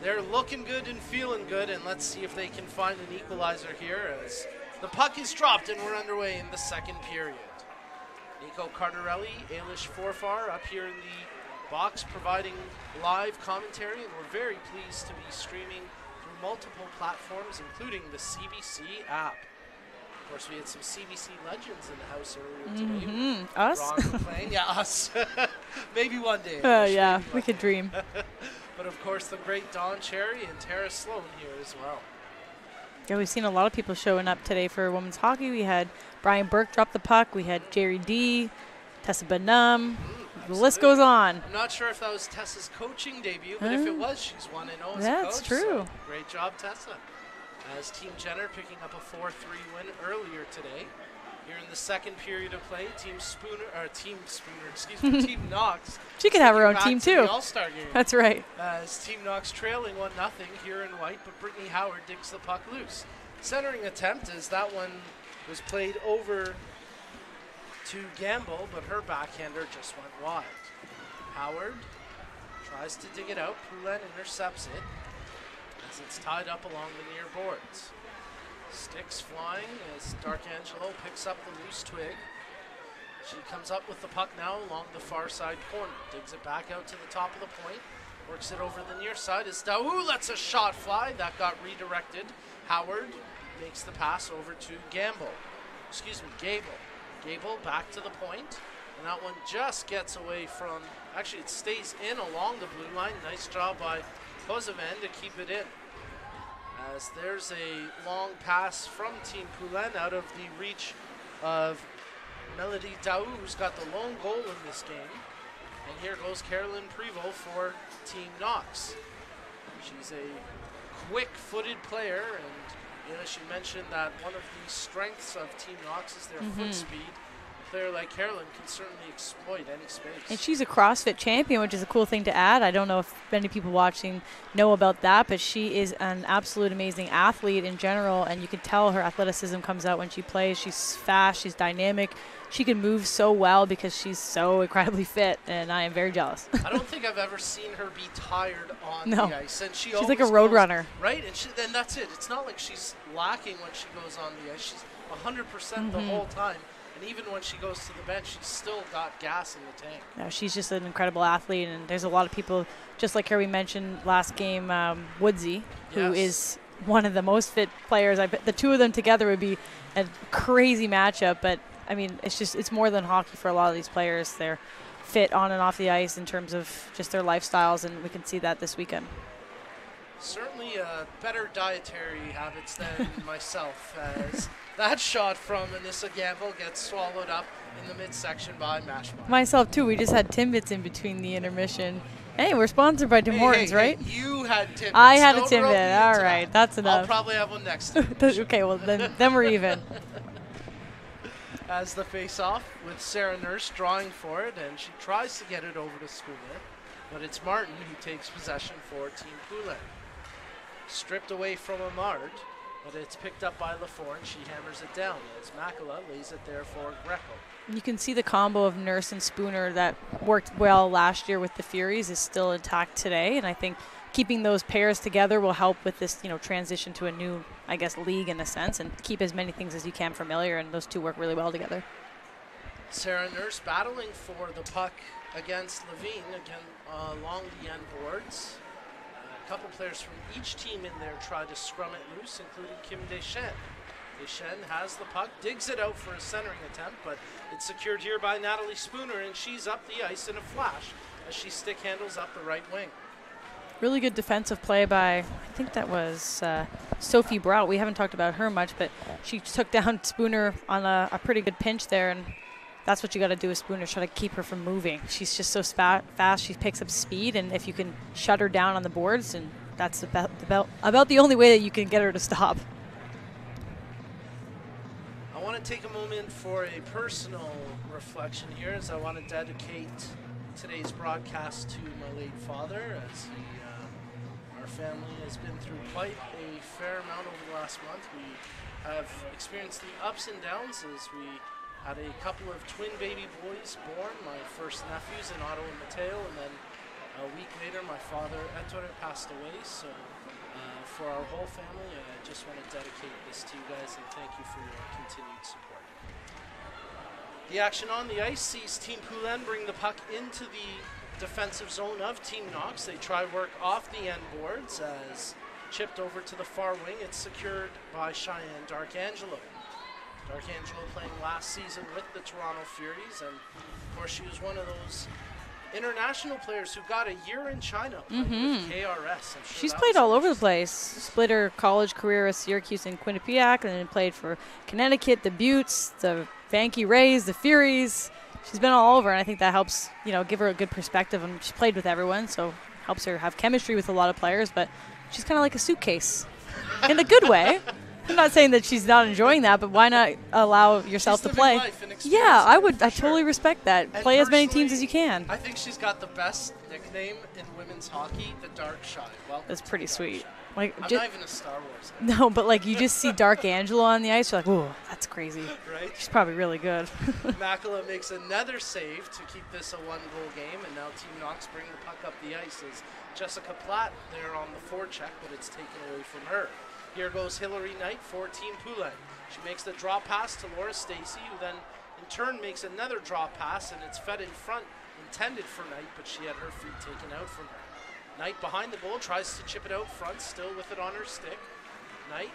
they're looking good and feeling good, and let's see if they can find an equalizer here as the puck is dropped and we're underway in the second period. Nico Cardarelli, Ailish Forfar up here in the box providing live commentary, and we're very pleased to be streaming through multiple platforms, including the CBC app. Of course, we had some CBC legends in the house earlier today. Us? Ron McLean. Yeah, us. Maybe one day. Yeah, we could dream. But of course, the great Don Cherry and Tara Sloan here as well. Yeah, we've seen a lot of people showing up today for women's hockey. We had Brian Burke drop the puck. We had Jerry D, Tessa Benum. The list goes on. I'm not sure if that was Tessa's coaching debut, but if it was, she's 1-0 as a coach. That's true. So great job, Tessa. As Team Jenner picking up a 4-3 win earlier today. Here in the second period of play, Team Knox. She could have her own team to too. The All-Star game. That's right. As Team Knox trailing 1-0 here in white, but Brittany Howard digs the puck loose. Centering attempt as that one was played over to Gamble, but her backhander just went wide. Howard tries to dig it out. Poulin intercepts it as it's tied up along the near boards. Sticks flying as D'Arcangelo picks up the loose twig. She comes up with the puck now along the far side corner. Digs it back out to the top of the point. Works it over the near side as Daou lets a shot fly. That got redirected. Howard makes the pass over to Gable. Gable back to the point. And that one just gets away from, actually it stays in along the blue line. Nice job by Kosovan to keep it in. As there's a long pass from Team Poulin out of the reach of Melody Daou, who's got the lone goal in this game. And here goes Carolyn Prevost for Team Knox. She's a quick-footed player, and she mentioned that one of the strengths of Team Knox is their foot speed. A player like Carolyn can certainly exploit any space. And she's a CrossFit champion, which is a cool thing to add. I don't know if many people watching know about that, but she is an absolute amazing athlete in general, and you can tell her athleticism comes out when she plays. She's fast, she's dynamic. She can move so well because she's so incredibly fit, and I am very jealous. I don't think I've ever seen her be tired on No. the ice. And she's like a road runner. Right, and that's it. It's not like she's lacking when she goes on the ice. She's 100% the whole time. And even when she goes to the bench, she's still got gas in the tank. No, she's just an incredible athlete, and there's a lot of people, just like her we mentioned last game, Woodsy, who is one of the most fit players. I bet the two of them together would be a crazy matchup, but I mean, it's more than hockey for a lot of these players. They're fit on and off the ice in terms of just their lifestyles, and we can see that this weekend. Certainly better dietary habits than myself, as that shot from Anissa Gamble gets swallowed up in the midsection by Mashma. Myself too. We just had Timbits in between the intermission. Hey, we're sponsored by Tim Hortons, right? You had Timbits. I had a Timbit. All right, that's enough. I'll probably have one next time. Okay, well then we're even. As the face-off with Sarah Nurse drawing for it, and she tries to get it over to Schoolman, but it's Martin who takes possession for Team Poulin. Stripped away from Amard, but it's picked up by LaFour, and she hammers it down as Makala lays it there for Greco. You can see the combo of Nurse and Spooner that worked well last year with the Furies is still intact today, and I think keeping those pairs together will help with this, transition to a new, I guess, league in a sense, and keep as many things as you can familiar, and those two work really well together. Sarah Nurse battling for the puck against Levine, again along the end boards. A couple players from each team in there try to scrum it loose, including Kim Deschênes. Deschênes has the puck, digs it out for a centering attempt, but it's secured here by Natalie Spooner, and she's up the ice in a flash as she stick handles up the right wing. Really good defensive play by, I think that was Sophie Brout. We haven't talked about her much, but she took down Spooner on a pretty good pinch there, and that's what you got to do with Spooner, try to keep her from moving. She's just so fast. She picks up speed, and if you can shut her down on the boards, and that's about the only way that you can get her to stop. I want to take a moment for a personal reflection here, as I want to dedicate today's broadcast to my late father, as our family has been through quite a fair amount over the last month. We have experienced the ups and downs as we had a couple of twin baby boys born, my first nephews in Otto and Mateo, and then a week later my father Ettore passed away. So for our whole family, I just want to dedicate this to you guys and thank you for your continued support. The action on the ice sees Team Poulin bring the puck into the defensive zone of Team Knox. They try work off the end boards as chipped over to the far wing. It's secured by Cheyenne Darkangelo. Darkangelo playing last season with the Toronto Furies, and of course she was one of those international players who got a year in China playing with KRS. She's played all over the place. Split her college career with Syracuse and Quinnipiac, and then played for Connecticut, the Buttes, the Vanke Rays, the Furies. She's been all over, and I think that helps, give her a good perspective. And she played with everyone, so helps her have chemistry with a lot of players. But she's kind of like a suitcase, in a good way. I'm not saying that she's not enjoying that, but why not allow yourself to play? Yeah, I totally respect that. And play as many teams as you can. I think she's got the best nickname in women's hockey, the Dark Shy. Welcome. That's pretty sweet. I'm not even a Star Wars guy. No, but you just see Darkangelo on the ice, you're like, ooh, that's crazy. Right? She's probably really good. Makela makes another save to keep this a one-goal game, and now Team Knox bring the puck up the ice as Jessica Platt there on the forecheck, but it's taken away from her. Here goes Hillary Knight for Team Poulin. She makes the draw pass to Laura Stacy, who then in turn makes another draw pass, and it's fed in front, intended for Knight, but she had her feet taken out from her. Knight behind the goal tries to chip it out front, still with it on her stick. Knight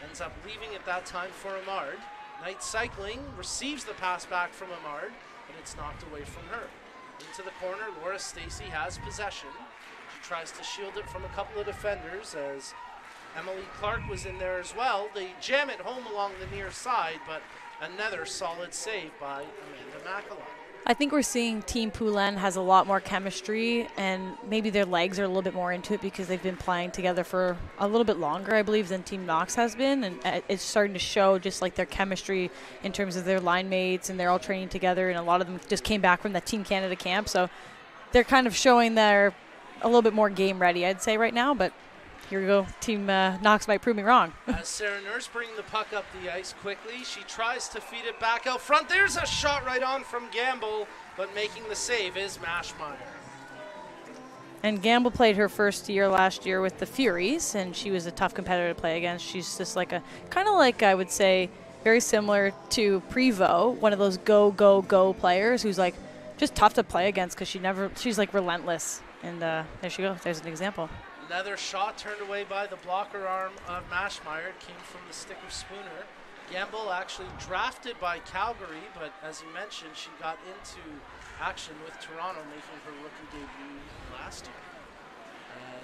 ends up leaving at that time for Amard. Knight cycling, receives the pass back from Amard, but it's knocked away from her. Into the corner, Laura Stacy has possession. She tries to shield it from a couple of defenders as Emily Clark was in there as well. They jam it home along the near side, but another solid save by Amanda Makela. I think we're seeing Team Poulin has a lot more chemistry, and maybe their legs are a little bit more into it because they've been playing together for a little bit longer, I believe, than Team Knox has been. And it's starting to show just like their chemistry in terms of their line mates, and they're all training together, and a lot of them just came back from that Team Canada camp. So they're kind of showing they're a little bit more game ready, I'd say, right now. But here we go. Team Knox might prove me wrong. As Sarah Nurse brings the puck up the ice quickly, she tries to feed it back out front. There's a shot right on from Gamble, but making the save is Mashmeyer. And Gamble played her first year last year with the Furies, and she was a tough competitor to play against. She's just like kind of like, I would say, very similar to Prevost, one of those go players who's like just tough to play against because she's like relentless. And there she goes. There's an example. Another shot turned away by the blocker arm of Mashmeyer. It came from the stick of Spooner. Gamble actually drafted by Calgary, but as you mentioned, she got into action with Toronto, making her rookie debut last year.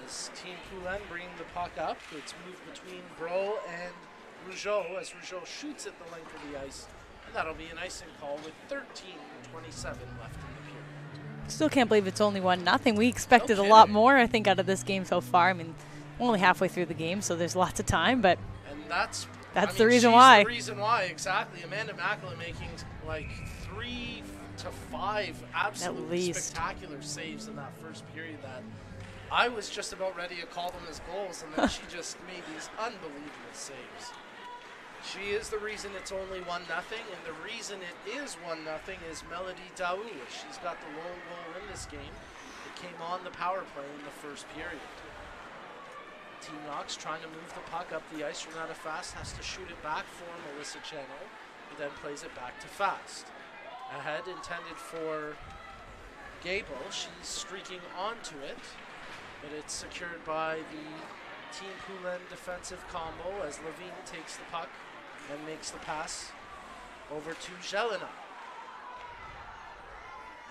As Team Poulin bringing the puck up, it's moved between Bro and Rougeau as Rougeau shoots at the length of the ice. And that'll be an icing call with 13:27 left in the period. Still can't believe it's only 1-0. We expected a lot more, I think, out of this game so far. I mean, only halfway through the game, so there's lots of time, but that's the reason why. The reason why, exactly. Amanda Makela making like 3 to 5 absolutely spectacular saves in that first period that I was just about ready to call them as goals, and then she just made these unbelievable saves. She is the reason it's only 1-0, and the reason it is 1-0 is Melody Daou. She's got the lone goal in this game. It came on the power play in the first period. Team Knox trying to move the puck up the ice. Renata Fast has to shoot it back for Melissa Channel, who then plays it back to Fast. Ahead intended for Gable. She's streaking onto it, but it's secured by the Team Poulin defensive combo as Levine takes the puck and makes the pass over to Jelena.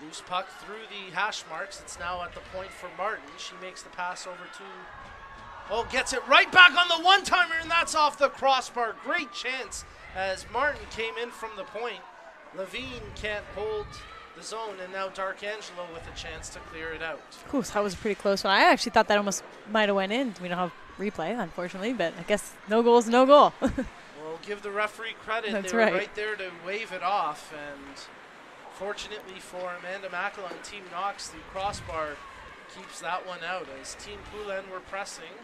Loose puck through the hash marks. It's now at the point for Martin. She makes the pass over to, gets it right back on the one-timer, and that's off the crossbar. Great chance as Martin came in from the point Levine can't hold the zone, and now Darkangelo with a chance to clear it out. Ooh, so that was a pretty close one. I actually thought that almost might have went in. We don't have replay, unfortunately, but I guess no goal is no goal. We'll give the referee credit. That's they were right there to wave it off, and fortunately for Amanda Macklin, Team Knox, the crossbar keeps that one out as Team Poulin were pressing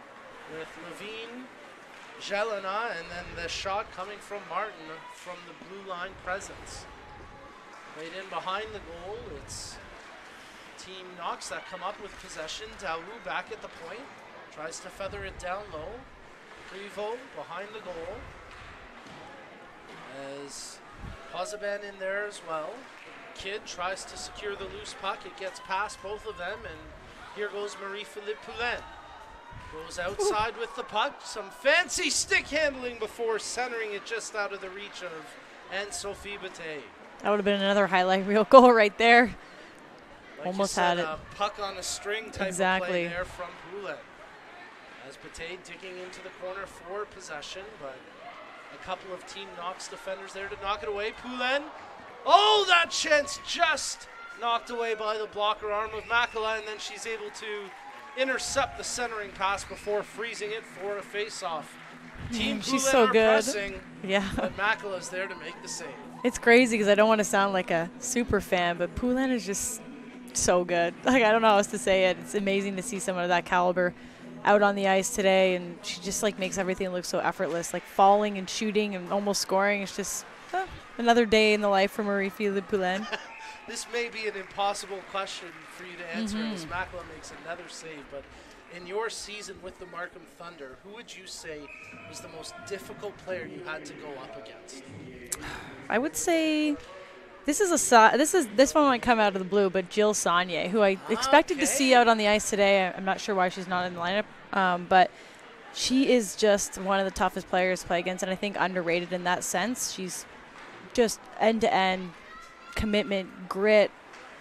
with Levine, Jelena, and then the shot coming from Martin from the blue line presence. Right in behind the goal, it's Team Knox that come up with possession. Daou back at the point, tries to feather it down low. Prevost behind the goal. As Pozaban in there as well. Kidd tries to secure the loose puck. It gets past both of them, and here goes Marie-Philippe Poulin. Goes outside with the puck. Some fancy stick handling before centering it just out of the reach of Anne-Sophie Bataille. That would have been another highlight reel goal right there. Like Almost you said, had it. A puck on a string type of play there from Poulin. As Bataille digging into the corner for possession, but a couple of Team Knox defenders there to knock it away. Poulin. Oh, that chance just knocked away by the blocker arm of Makela, and then she's able to intercept the centering pass before freezing it for a face-off. Team Poulin she's so are good. pressing, Yeah. but Makela's there to make the save. It's crazy because I don't want to sound like a super fan, but Poulin is just so good. Like, I don't know how else to say it. It's amazing to see someone of that caliber out on the ice today, and she just like makes everything look so effortless, like falling and shooting and almost scoring. It's just another day in the life for Marie-Philippe Poulin. This may be an impossible question for you to answer as Makela makes another save, but in your season with the Markham Thunder, who would you say was the most difficult player you had to go up against? I would say this one might come out of the blue, but Jill Saunier, who I expected to see out on the ice today. I'm not sure why she's not in the lineup, but she is just one of the toughest players to play against, and I think underrated in that sense. She's just end-to-end commitment, grit,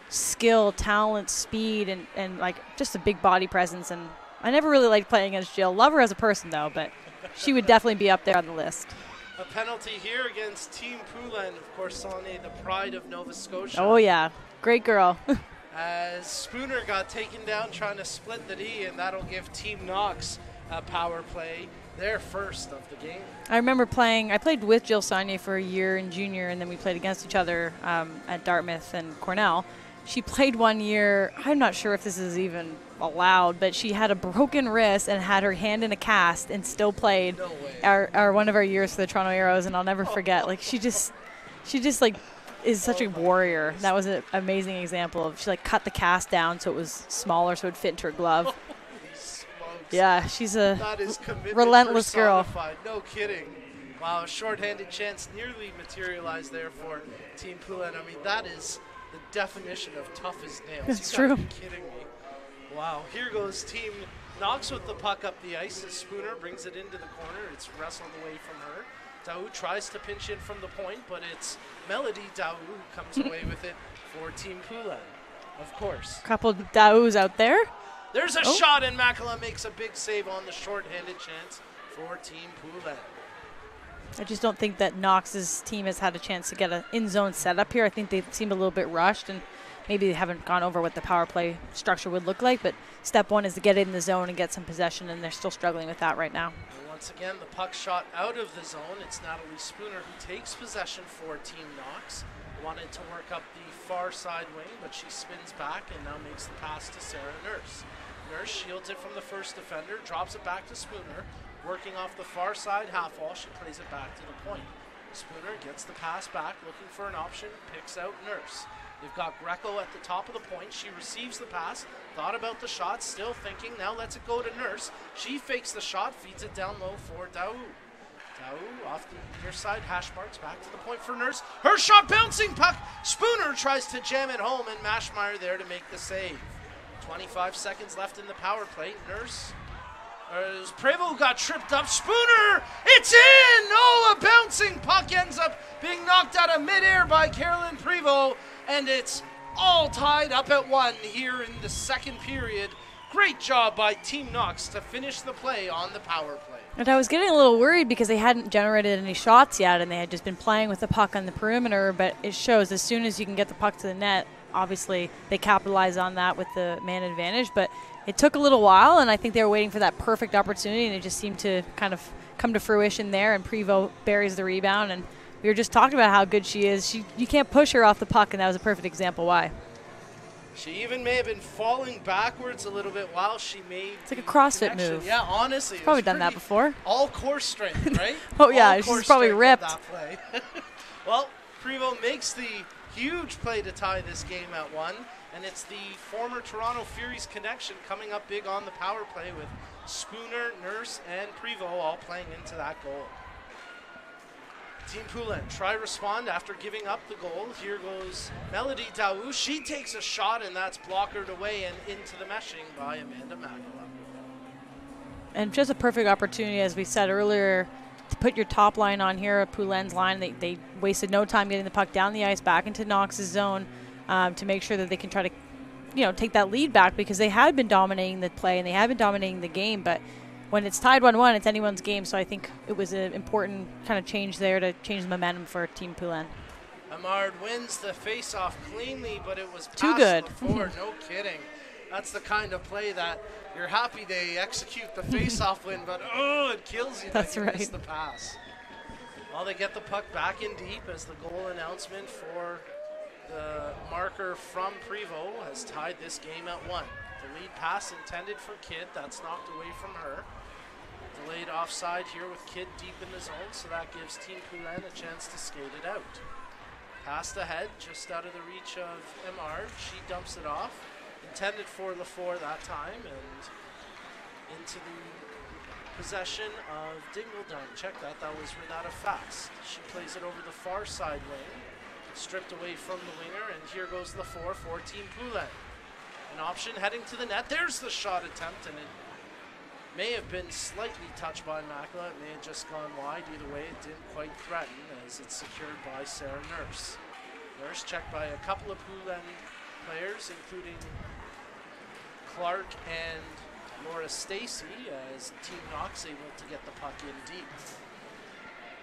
skill, talent, speed, and like just a big body presence. And I never really liked playing against Jill. Love her as a person, though, but she would definitely be up there on the list. A penalty here against Team Poulin. Of course, Saunier, the pride of Nova Scotia. Oh, yeah. Great girl. As Spooner got taken down trying to split the D, and that'll give Team Knox a power play, their first of the game. I remember I played with Jill Saunier for a year in junior, and then we played against each other at Dartmouth and Cornell. She played 1 year, I'm not sure if this is even allowed, but she had a broken wrist and had her hand in a cast and still played one of our years for the Toronto Arrows, and I'll never forget. Like she just like is such a warrior. That was an amazing example of she like cut the cast down so it was smaller so it would fit into her glove. Holy smokes. Yeah, she's a That is relentless girl. No kidding. Wow, a shorthanded chance nearly materialized there for Team Poulin. I mean, that is the definition of tough as nails. It's You gotta true. be kidding me. Wow, here goes Team Knox with the puck up the ice as Spooner brings it into the corner. It's wrestled away from her. Daou tries to pinch in from the point, but it's Melody Daou who comes away with it for Team Poulin, of course. Couple Daous out there. There's a shot, and Makela makes a big save on the shorthanded chance for Team Poulin. I just don't think that Knox's team has had a chance to get an in-zone setup here. I think they seemed a little bit rushed, and maybe they haven't gone over what the power play structure would look like. But step one is to get it in the zone and get some possession, and they're still struggling with that right now. And once again, the puck shot out of the zone. It's Natalie Spooner who takes possession for Team Knox. Wanted to work up the far side wing, but she spins back and now makes the pass to Sarah Nurse. Nurse shields it from the first defender, drops it back to Spooner. Working off the far side half wall, she plays it back to the point. Spooner gets the pass back, looking for an option, picks out Nurse. They've got Greco at the top of the point. She receives the pass, thought about the shot, still thinking, now lets it go to Nurse. She fakes the shot, feeds it down low for Daou. Daou off the near side, hash marks back to the point for Nurse. Her shot bouncing puck. Spooner tries to jam it home, and Mashmeyer there to make the save. 25 seconds left in the power play. Nurse. Prevost got tripped up. Spooner, it's in! Oh, a bouncing puck ends up being knocked out of midair by Carolyn Prevost, and it's all tied up at 1 here in the second period Great job by Team Knox to finish the play on the power play. And I was getting a little worried because they hadn't generated any shots yet, and they had just been playing with the puck on the perimeter, but it shows as soon as you can get the puck to the net, obviously they capitalize on that with the man advantage, but it took a little while, and I think they were waiting for that perfect opportunity, and it just seemed to kind of come to fruition there, and Prevost buries the rebound, and we were just talking about how good she is. You can't push her off the puck, and that was a perfect example why. She even may have been falling backwards a little bit while she made It's like a CrossFit connection. move. Yeah, honestly. She's probably done that before. All core strength, right? Oh, yeah, all she's core probably strength ripped. on that play. Well, Prevost makes the huge play to tie this game at 1, and it's the former Toronto Furies connection coming up big on the power play with Spooner, Nurse, and Prevost all playing into that goal. Team Poulin try respond after giving up the goal. Here goes Melody Daou. She takes a shot, and that's blockered away and into the meshing by Amanda Magala. And just a perfect opportunity, as we said earlier, to put your top line on here at Poulin's line. They wasted no time getting the puck down the ice back into Knox's zone to make sure that they can try to, take that lead back, because they had been dominating the play and they had been dominating the game, but when it's tied 1-1, it's anyone's game, so I think it was an important kind of change there to change the momentum for Team Poulin. Amard wins the face-off cleanly, but it was too past good. Before. No kidding. That's the kind of play that you're happy they execute the face-off win, but it kills you that you miss the pass. Well, they get the puck back in deep as the goal announcement for the marker from Prevost has tied this game at 1. The lead pass intended for Kidd, that's knocked away from her. Delayed offside here with Kidd deep in the zone, so that gives Team Poulin a chance to skate it out. Passed ahead, just out of the reach of Emard. She dumps it off. Intended for Lafour that time, and into the possession of Dingledine. Check that, that was Renata Fast. She plays it over the far side wing. Stripped away from the winger, and here goes Lafour for Team Poulin. An option heading to the net. There's the shot attempt, and it may have been slightly touched by Makela. It may have just gone wide. Either way, it didn't quite threaten as it's secured by Sarah Nurse. Nurse checked by a couple of Poulin players, including Clark and Laura Stacey, as Team Knox able to get the puck in deep.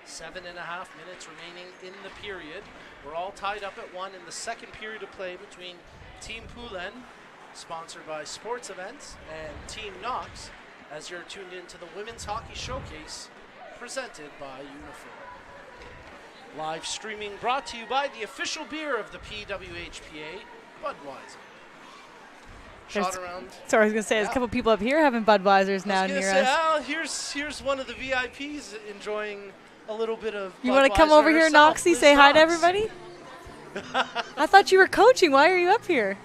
7.5 minutes remaining in the period. We're all tied up at 1 in the second period of play between Team Poulin, sponsored by Sports Events, and Team Knox, as you're tuned into the Women's Hockey Showcase, presented by Unifor. Live streaming brought to you by the official beer of the PWHPA, Budweiser. Shot around. Sorry, I was going to say, there's a couple people up here having Budweisers now near us. Oh, here's one of the VIPs enjoying a little bit of You want to come over here, Knoxy, say hi to everybody? I thought you were coaching. Why are you up here?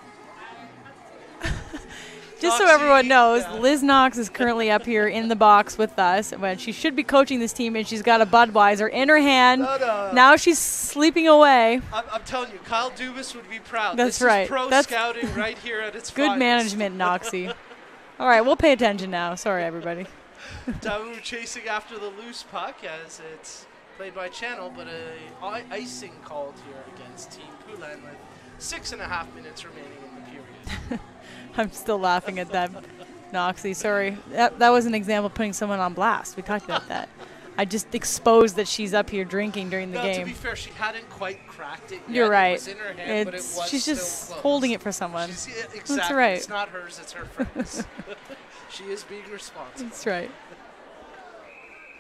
Just so everyone knows, Liz Knox is currently up here in the box with us. When she should be coaching this team, and she's got a Budweiser in her hand. Now she's sleeping away. I'm telling you, Kyle Dubas would be proud. That's this right. Is pro scouting right here at its good finest. management, Knoxy. All right, we'll pay attention now. Sorry, everybody. Daou chasing after the loose puck as it's played by Channel, but a icing called here against Team Poulin with 6.5 minutes remaining in the period. I'm still laughing at that, Knoxy. Sorry. That was an example of putting someone on blast. We talked about that. I just exposed that she's up here drinking during the game. To be fair, she hadn't quite cracked it yet. You're right. It was in her hand, but it was she's still just close. holding it for someone. Exactly. That's right. It's not hers, it's her friend's. She is being responsible. That's right.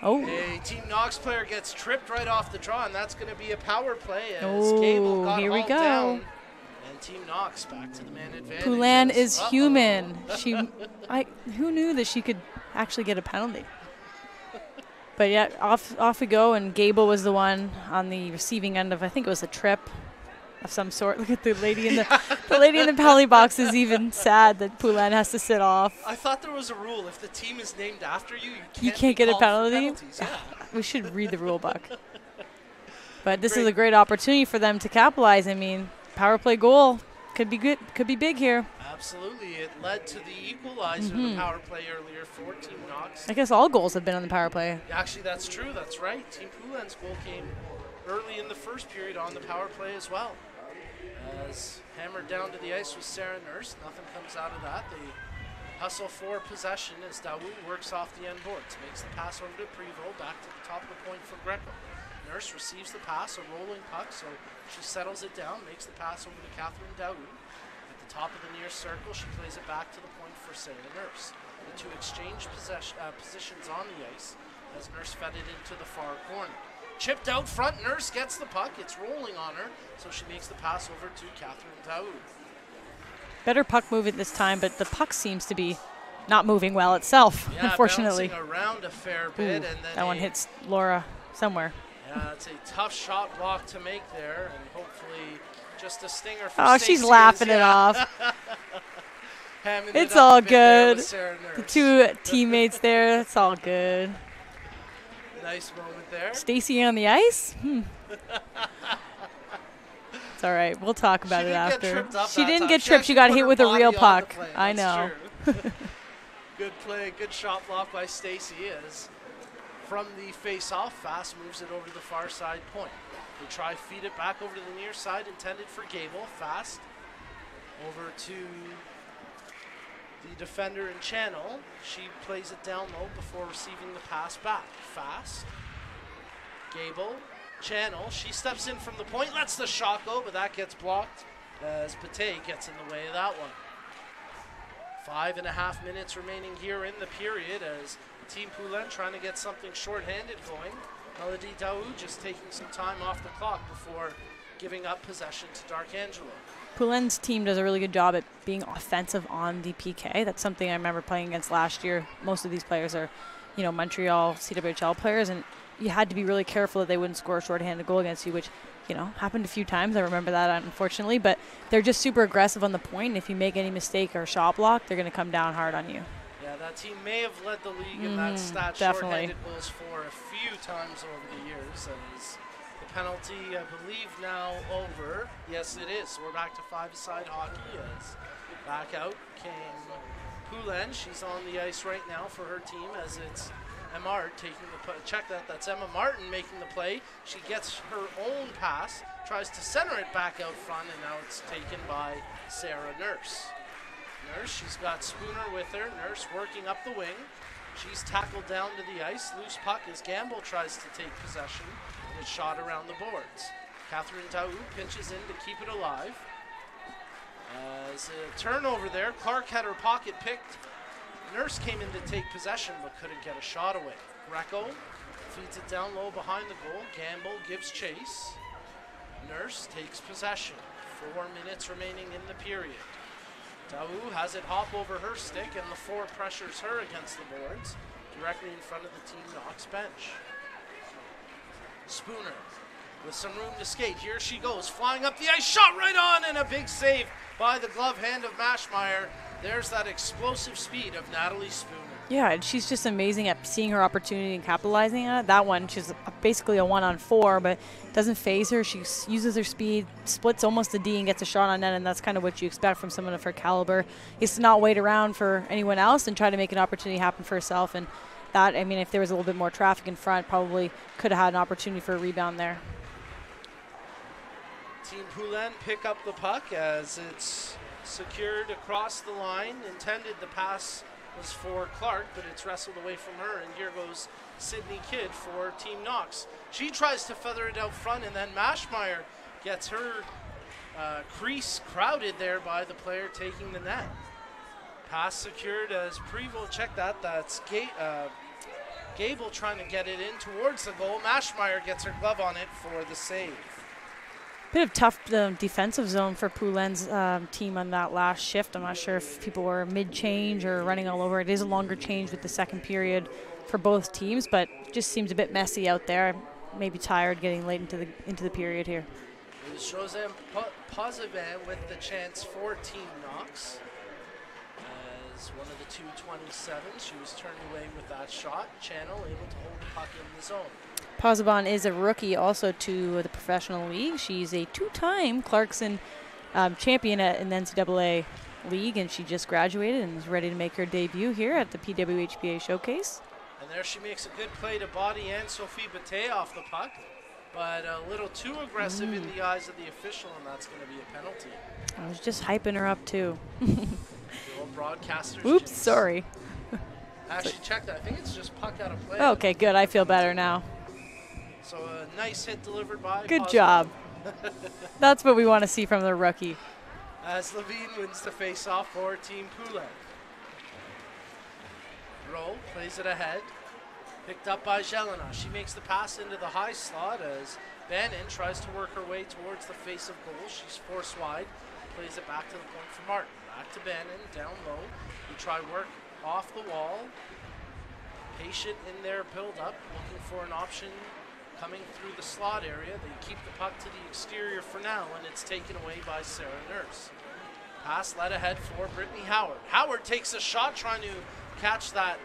Oh. A Team Knox player gets tripped right off the draw, and that's going to be a power play as Gable got here we hauled go. down. And Team Knox back to the man advantage. Poulin is human. Who knew that she could actually get a penalty? But yeah, off we go, and Gable was the one on the receiving end of, I think it was a trip of some sort. Look at the lady in the penalty box is even sad that Poulin has to sit off. I thought there was a rule: if the team is named after you, you can't get a penalty. Yeah. We should read the rule book. But this is a great opportunity for them to capitalize. I mean, power play goal could be good, could be big here. Absolutely, it led to the equalizer, the power play earlier for Team Knox. I guess all goals have been on the power play. Actually, that's true. That's right. Team Poulin's goal came early in the first period on the power play as well. As hammered down to the ice with Sarah Nurse, nothing comes out of that. They Hustle for possession as Daoud works off the end boards. Makes the pass over to Prevost, back to the top of the point for Greco. Nurse receives the pass, a rolling puck, so she settles it down, makes the pass over to Catherine Daoud. At the top of the near circle, she plays it back to the point for Sarah Nurse. The two exchange positions on the ice as Nurse fed it into the far corner. Chipped out front, Nurse gets the puck, it's rolling on her, so she makes the pass over to Catherine Daoud. Better puck movement this time, but the puck seems to be not moving well itself, yeah, unfortunately. Bouncing around a fair bit. Ooh, and then that one hits Laura somewhere. Yeah, it's a tough shot block to make there, and hopefully just a stinger for Oh, Stacey she's laughing it off. It's all good. The two teammates there, it's all good. Nice moment there. Stacey on the ice? It's all right. We'll talk about it after. She didn't get tripped. She got hit with a real puck. I know. Good play. Good shot block by Stacey as from the face-off, Fast moves it over to the far side point. They try feed it back over to the near side, intended for Gable. Fast over to the defender in channel. She plays it down low before receiving the pass back. Fast. Gable. Channel. She steps in from the point, lets the shot go, but that gets blocked as Pate gets in the way of that one. 5.5 minutes remaining here in the period as Team Poulin trying to get something shorthanded going. Melody Daoud just taking some time off the clock before giving up possession to Darkangelo. Poulin's team does a really good job at being offensive on the PK. That's something I remember playing against last year. Most of these players are, Montreal CWHL players, and you had to be really careful that they wouldn't score a shorthanded goal against you, which, happened a few times. I remember that, unfortunately. But they're just super aggressive on the point, and if you make any mistake or shot block, they're going to come down hard on you. Yeah, that team may have led the league in that stat shorthanded goals for a few times over the years. As the penalty, I believe, now over. Yes, it is. So we're back to five-a-side hockey as back out came Poulin. She's on the ice right now for her team as it's Emma taking the check that. That's Emma Martin making the play. She gets her own pass, tries to center it back out front, and now it's taken by Sarah Nurse. Nurse, she's got Spooner with her. Nurse working up the wing. She's tackled down to the ice. Loose puck as Gamble tries to take possession. It's shot around the boards. Catherine Daoud pinches in to keep it alive. As a turnover there, Clark had her pocket picked. Nurse came in to take possession but couldn't get a shot away. Greco feeds it down low behind the goal. Gamble gives chase. Nurse takes possession. 4 minutes remaining in the period. Daoud has it hop over her stick, and the four pressures her against the boards, directly in front of the Team Knox bench. Spooner with some room to skate. Here she goes, flying up the ice, shot right on, and a big save by the glove hand of Maschmeyer. There's that explosive speed of Natalie Spooner. Yeah, and she's just amazing at seeing her opportunity and capitalizing on it. That one, she's basically a 1-on-4, but doesn't phase her. She uses her speed, splits almost a D and gets a shot on net, and that's kind of what you expect from someone of her caliber, is to not wait around for anyone else and try to make an opportunity happen for herself. And that, if there was a little bit more traffic in front, probably could have had an opportunity for a rebound there. Team Poulin pick up the puck as it's secured across the line. Intended the pass was for Clark, but it's wrestled away from her, and here goes Sydney Kidd for Team Knox. She tries to feather it out front, and then Maschmeyer gets her crease crowded there by the player taking the net. Pass secured as Prevost, check that, that's Gable trying to get it in towards the goal. Maschmeyer gets her glove on it for the save. Bit of tough defensive zone for Poulin's team on that last shift. I'm not sure if people were mid-change or running all over. It is a longer change with the second period for both teams, but just seems a bit messy out there. Maybe tired getting late into the period here. It was Jose Pozovin with the chance for Team Knox. As one of the 227s, she was turned away with that shot. Channel able to hold the puck in the zone. Pozovin is a rookie also to the professional league. She's a two-time Clarkson champion in the NCAA league, and she just graduated and is ready to make her debut here at the PWHPA Showcase. And there she makes a good play to body and Sophie Bate off the puck, but a little too aggressive in the eyes of the official, and that's going to be a penalty. I was just hyping her up too. No broadcasters. Oops, jinx. sorry. Actually, check that. I think it's just puck out of play. Okay, good. I feel better now. So a nice hit delivered by. Good Poulin. job. That's what we want to see from the rookie. As Levine wins the face-off for Team Poulin. Roll, plays it ahead. Picked up by Jelena. She makes the pass into the high slot as Bannon tries to work her way towards the face of goal. She's forced wide. Plays it back to the point for Martin. Back to Bannon, down low. We try work off the wall. Patient in their build-up, looking for an option coming through the slot area. They keep the puck to the exterior for now, and it's taken away by Sarah Nurse. Pass led ahead for Brittany Howard. Howard takes a shot trying to catch that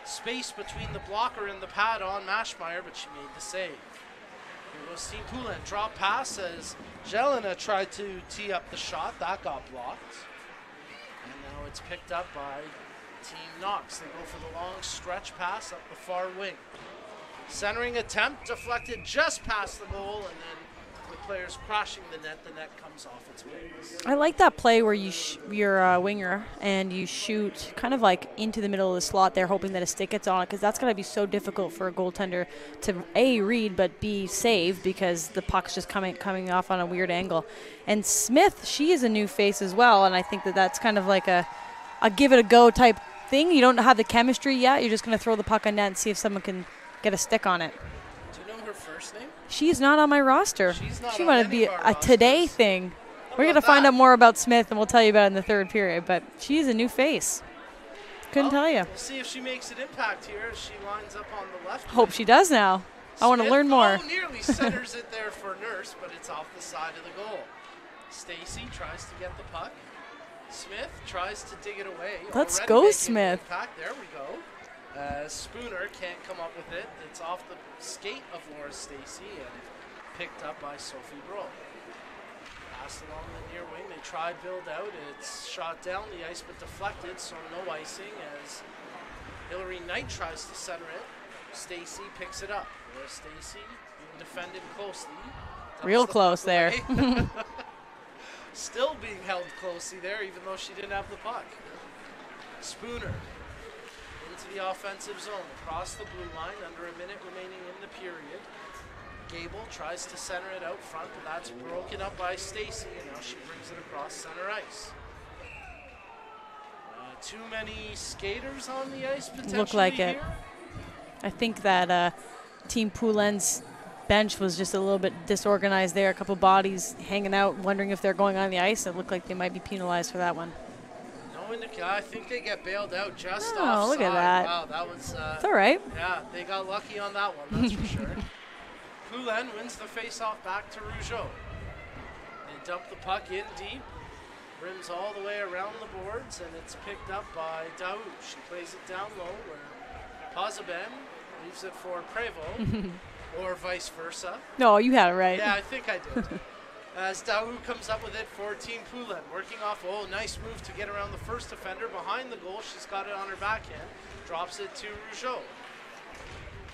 space between the blocker and the pad on Mashmeyer, but she made the save. Here goes Team Poulin. Drop pass as Jelena tried to tee up the shot. That got blocked. And now it's picked up by Team Knox. They go for the long stretch pass up the far wing. Centering attempt deflected just past the goal, and then the players crashing the net comes off its wings. I like that play where you're a winger and you shoot kind of like into the middle of the slot there, hoping that a stick gets on it, because that's going to be so difficult for a goaltender to A, read, but B, save, because the puck's just coming off on a weird angle. And Smith, she is a new face as well, and I think that's kind of like a give it a go type thing. You don't have the chemistry yet. You're just going to throw the puck on net and see if someone can get a stick on it. Do you know her first name? She's not on my roster. She's not she on wanted to any be of our a today rosters. thing. How We're going about to find that? out more about Smith, and we'll tell you about it in the third period, but she's a new face. Couldn't tell you. We'll see if she makes an impact here as she lines up on the left. Hope she does now. I want to Smith, learn more. nearly centers it there for Nurse, but it's off the side of the goal. Stacy tries to get the puck. Smith tries to dig it away. Let's Already go, making an Smith. impact. There we go. Spooner can't come up with it. It's off the skate of Laura Stacy and picked up by Sophie Bro. Passed along the near wing. They try build out. It's shot down the ice but deflected, so no icing as Hillary Knight tries to center it. Stacy picks it up. Laura Stacy being defended closely. Real close there. Still being held closely there, even though she didn't have the puck. Spooner into the offensive zone, across the blue line, under a minute remaining in the period. Gable tries to center it out front, but that's broken up by Stacy, and now she brings it across center ice. Too many skaters on the ice potentially. Look like it. Here. I think that Team Poulin's bench was just a little bit disorganized there. A couple bodies hanging out, wondering if they're going on the ice. It looked like they might be penalized for that one. No indication. I think they get bailed out just Oh, offside. look at that. Wow, that was. It's all right. Yeah, they got lucky on that one, that's for sure. Poulin wins the face-off back to Rougeau. They dump the puck in deep. Rims all the way around the boards, and it's picked up by Daou. She plays it down low where Pazaben leaves it for Prevost, or vice versa. No, you had it right. Yeah, I think I did. As Daou comes up with it for Team Poulin, working off, nice move to get around the first defender. Behind the goal, she's got it on her backhand, drops it to Rougeau.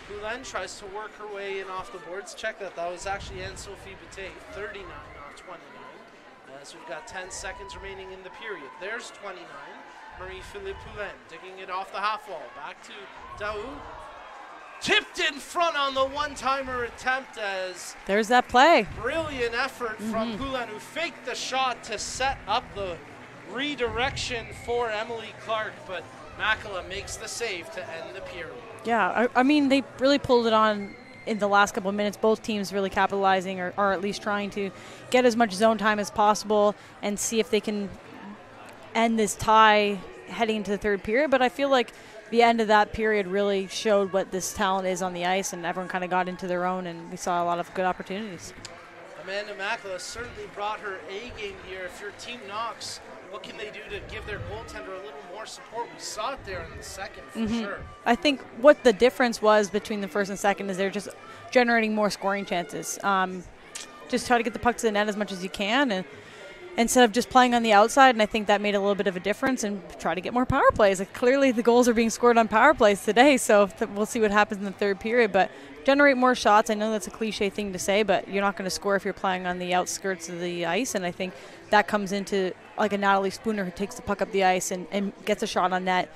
Poulin tries to work her way in off the boards. Check that was actually Anne-Sophie Bate, 39, not 29. As we've got 10 seconds remaining in the period. There's 29. Marie-Philippe Poulin digging it off the half wall. Back to Daou. Tipped in front on the one-timer attempt as There's that play. brilliant effort from Poulin, who faked the shot to set up the redirection for Emily Clark, but Makela makes the save to end the period. Yeah, I mean, they really pulled it on in the last couple of minutes. Both teams really capitalizing or at least trying to get as much zone time as possible and see if they can end this tie heading into the third period. But I feel like the end of that period really showed what this talent is on the ice, and everyone kind of got into their own, and we saw a lot of good opportunities. Amanda Makela certainly brought her A game here. If you're Team Knox, what can they do to give their goaltender a little more support? We saw it there in the second for sure. I think what the difference was between the first and second is they're just generating more scoring chances. Just try to get the puck to the net as much as you can, and instead of just playing on the outside, and I think that made a little bit of a difference, and try to get more power plays. Like, clearly the goals are being scored on power plays today, so we'll see what happens in the third period. But generate more shots. I know that's a cliche thing to say, but you're not going to score if you're playing on the outskirts of the ice, and I think that comes into like a Natalie Spooner who takes the puck up the ice and gets a shot on net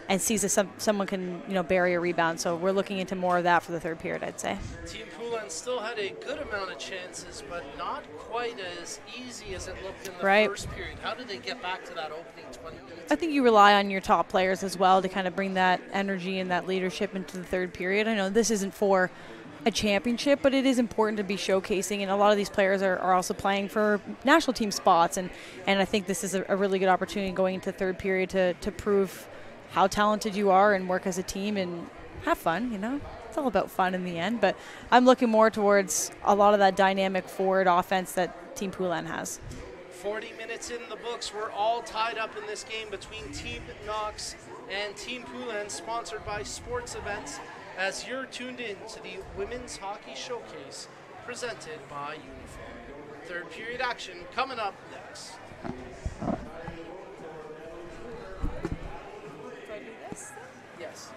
and sees that someone can, bury a rebound. So we're looking into more of that for the third period, I'd say. Team Poulin still had a good amount of chances, but not quite as easy as it looked in the first period. How did they get back to that opening 20 minutes? I think you rely on your top players as well to kind of bring that energy and that leadership into the third period. I know this isn't for a championship, but it is important to be showcasing, and a lot of these players are also playing for national team spots, and I think this is a really good opportunity going into third period to prove how talented you are and work as a team and have fun. It's all about fun in the end, but I'm looking more towards a lot of that dynamic forward offense that Team Poulin has. 40 minutes in the books. We're all tied up in this game between Team Knox and Team Poulin, sponsored by Sports Events, as you're tuned in to the Women's Hockey Showcase presented by Unifor. Third period action coming up next. Do I do this? Yes.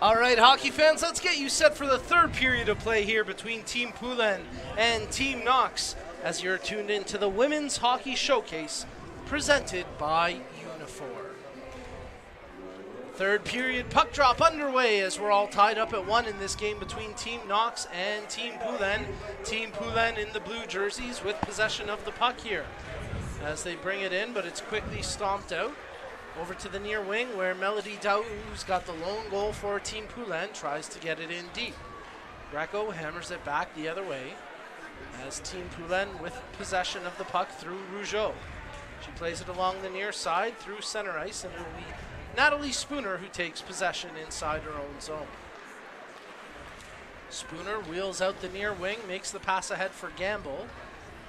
All right, hockey fans, let's get you set for the third period of play here between Team Poulin and Team Knox as you're tuned into the Women's Hockey Showcase presented by Unifor. Third period puck drop underway as we're all tied up at 1 in this game between Team Knox and Team Poulin. Team Poulin in the blue jerseys with possession of the puck here as they bring it in, but it's quickly stomped out. Over to the near wing where Melody Daou, who's got the lone goal for Team Poulin, tries to get it in deep. Greco hammers it back the other way as Team Poulin with possession of the puck through Rougeau. She plays it along the near side through center ice, and it will be Natalie Spooner who takes possession inside her own zone. Spooner wheels out the near wing, makes the pass ahead for Gamble,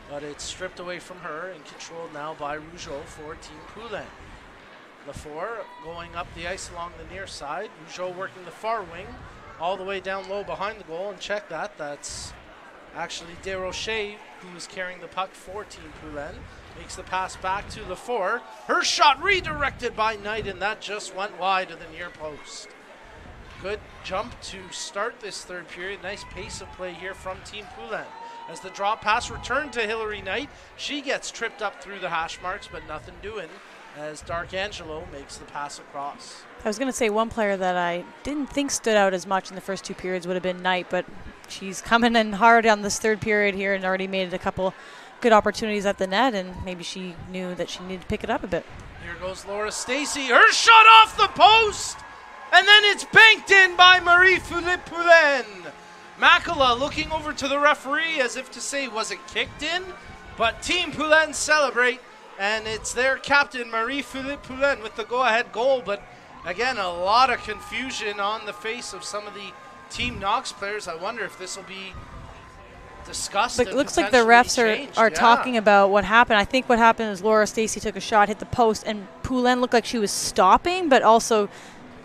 but it's stripped away from her and controlled now by Rougeau for Team Poulin. Lafour going up the ice along the near side. Rougeau working the far wing all the way down low behind the goal, and check that. That's actually Desrochers who is carrying the puck for Team Poulin. Makes the pass back to Lafour. Her shot redirected by Knight, and that just went wide of the near post. Good jump to start this third period. Nice pace of play here from Team Poulin. As the drop pass returned to Hillary Knight, she gets tripped up through the hash marks, but nothing doing as Dark Angelo makes the pass across. I was going to say one player that I didn't think stood out as much in the first 2 periods would have been Knight, but she's coming in hard on this third period here and already made a couple good opportunities at the net, and maybe she knew that she needed to pick it up a bit. Here goes Laura Stacey. Her shot off the post, and then it's banked in by Marie-Philippe Poulin. Makala looking over to the referee as if to say, was it kicked in? But Team Poulin celebrate, and it's their captain, Marie-Philippe Poulin, with the go-ahead goal. But again, a lot of confusion on the face of some of the Team Knox players. I wonder if this will be discussed. But it looks like the refs are talking about what happened. I think what happened is Laura Stacey took a shot, hit the post, and Poulin looked like she was stopping, but also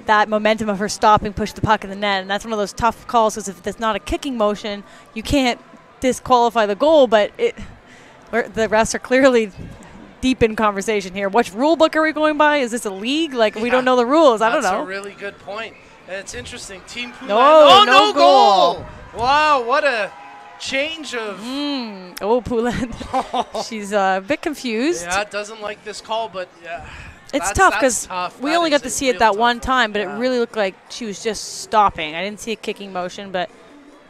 that momentum of her stopping pushed the puck in the net. And that's one of those tough calls, because if it's not a kicking motion, you can't disqualify the goal. But the refs are clearly deep in conversation here. Which rule book are we going by? Is this a league? Like, we don't know the rules. I don't know. That's a really good point. And it's interesting. Team Poulin. No goal. Wow, what a change of... Poulin. She's a bit confused. Yeah, doesn't like this call, but yeah. It's tough because we only got to see it that one time, but it really looked like she was just stopping. I didn't see a kicking motion, but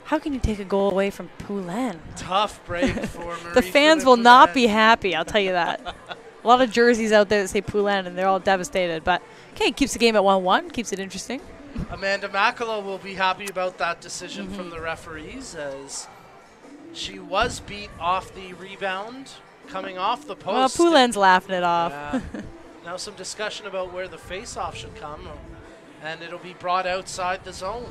how can you take a goal away from Poulin? Tough break for Marie. The fans will not be happy, I'll tell you that. A lot of jerseys out there that say Poulin, and they're all devastated. But, okay, keeps the game at 1-1, keeps it interesting. Amanda Makala will be happy about that decision from the referees, as she was beat off the rebound coming off the post. Well, Poulin's laughing it off. Yeah. Now some discussion about where the face-off should come, and it'll be brought outside the zone.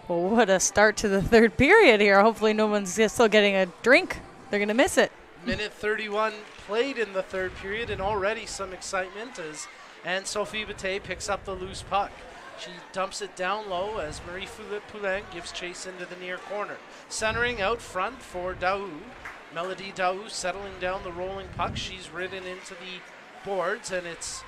Well, what a start to the third period here. Hopefully no one's still getting a drink. They're going to miss it. Minute 31 played in the third period, and already some excitement as Anne-Sophie Bataille picks up the loose puck. She dumps it down low as Marie-Philippe Poulin gives chase into the near corner. Centering out front for Daou. Melody Daou settling down the rolling puck. She's ridden into the boards, and it's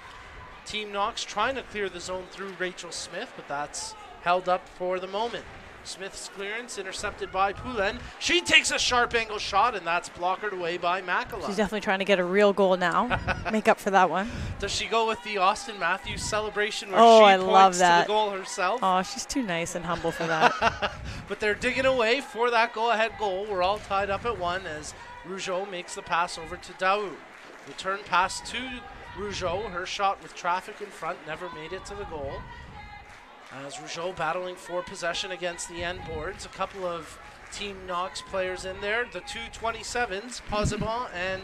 Team Knox trying to clear the zone through Rachel Smith, but that's held up for the moment. Smith's clearance intercepted by Poulin. She takes a sharp angle shot, and that's blockered away by Makala. She's definitely trying to get a real goal now. Make up for that one. Does she go with the Austin Matthews celebration where I she love points that. to the goal herself? Oh, she's too nice and humble for that. But they're digging away for that go-ahead goal. We're all tied up at 1 as Rougeau makes the pass over to Daou. Return pass to Rougeau. Her shot with traffic in front never made it to the goal. As Rougeau battling for possession against the end boards. A couple of Team Knox players in there. The two 27s, Posibon and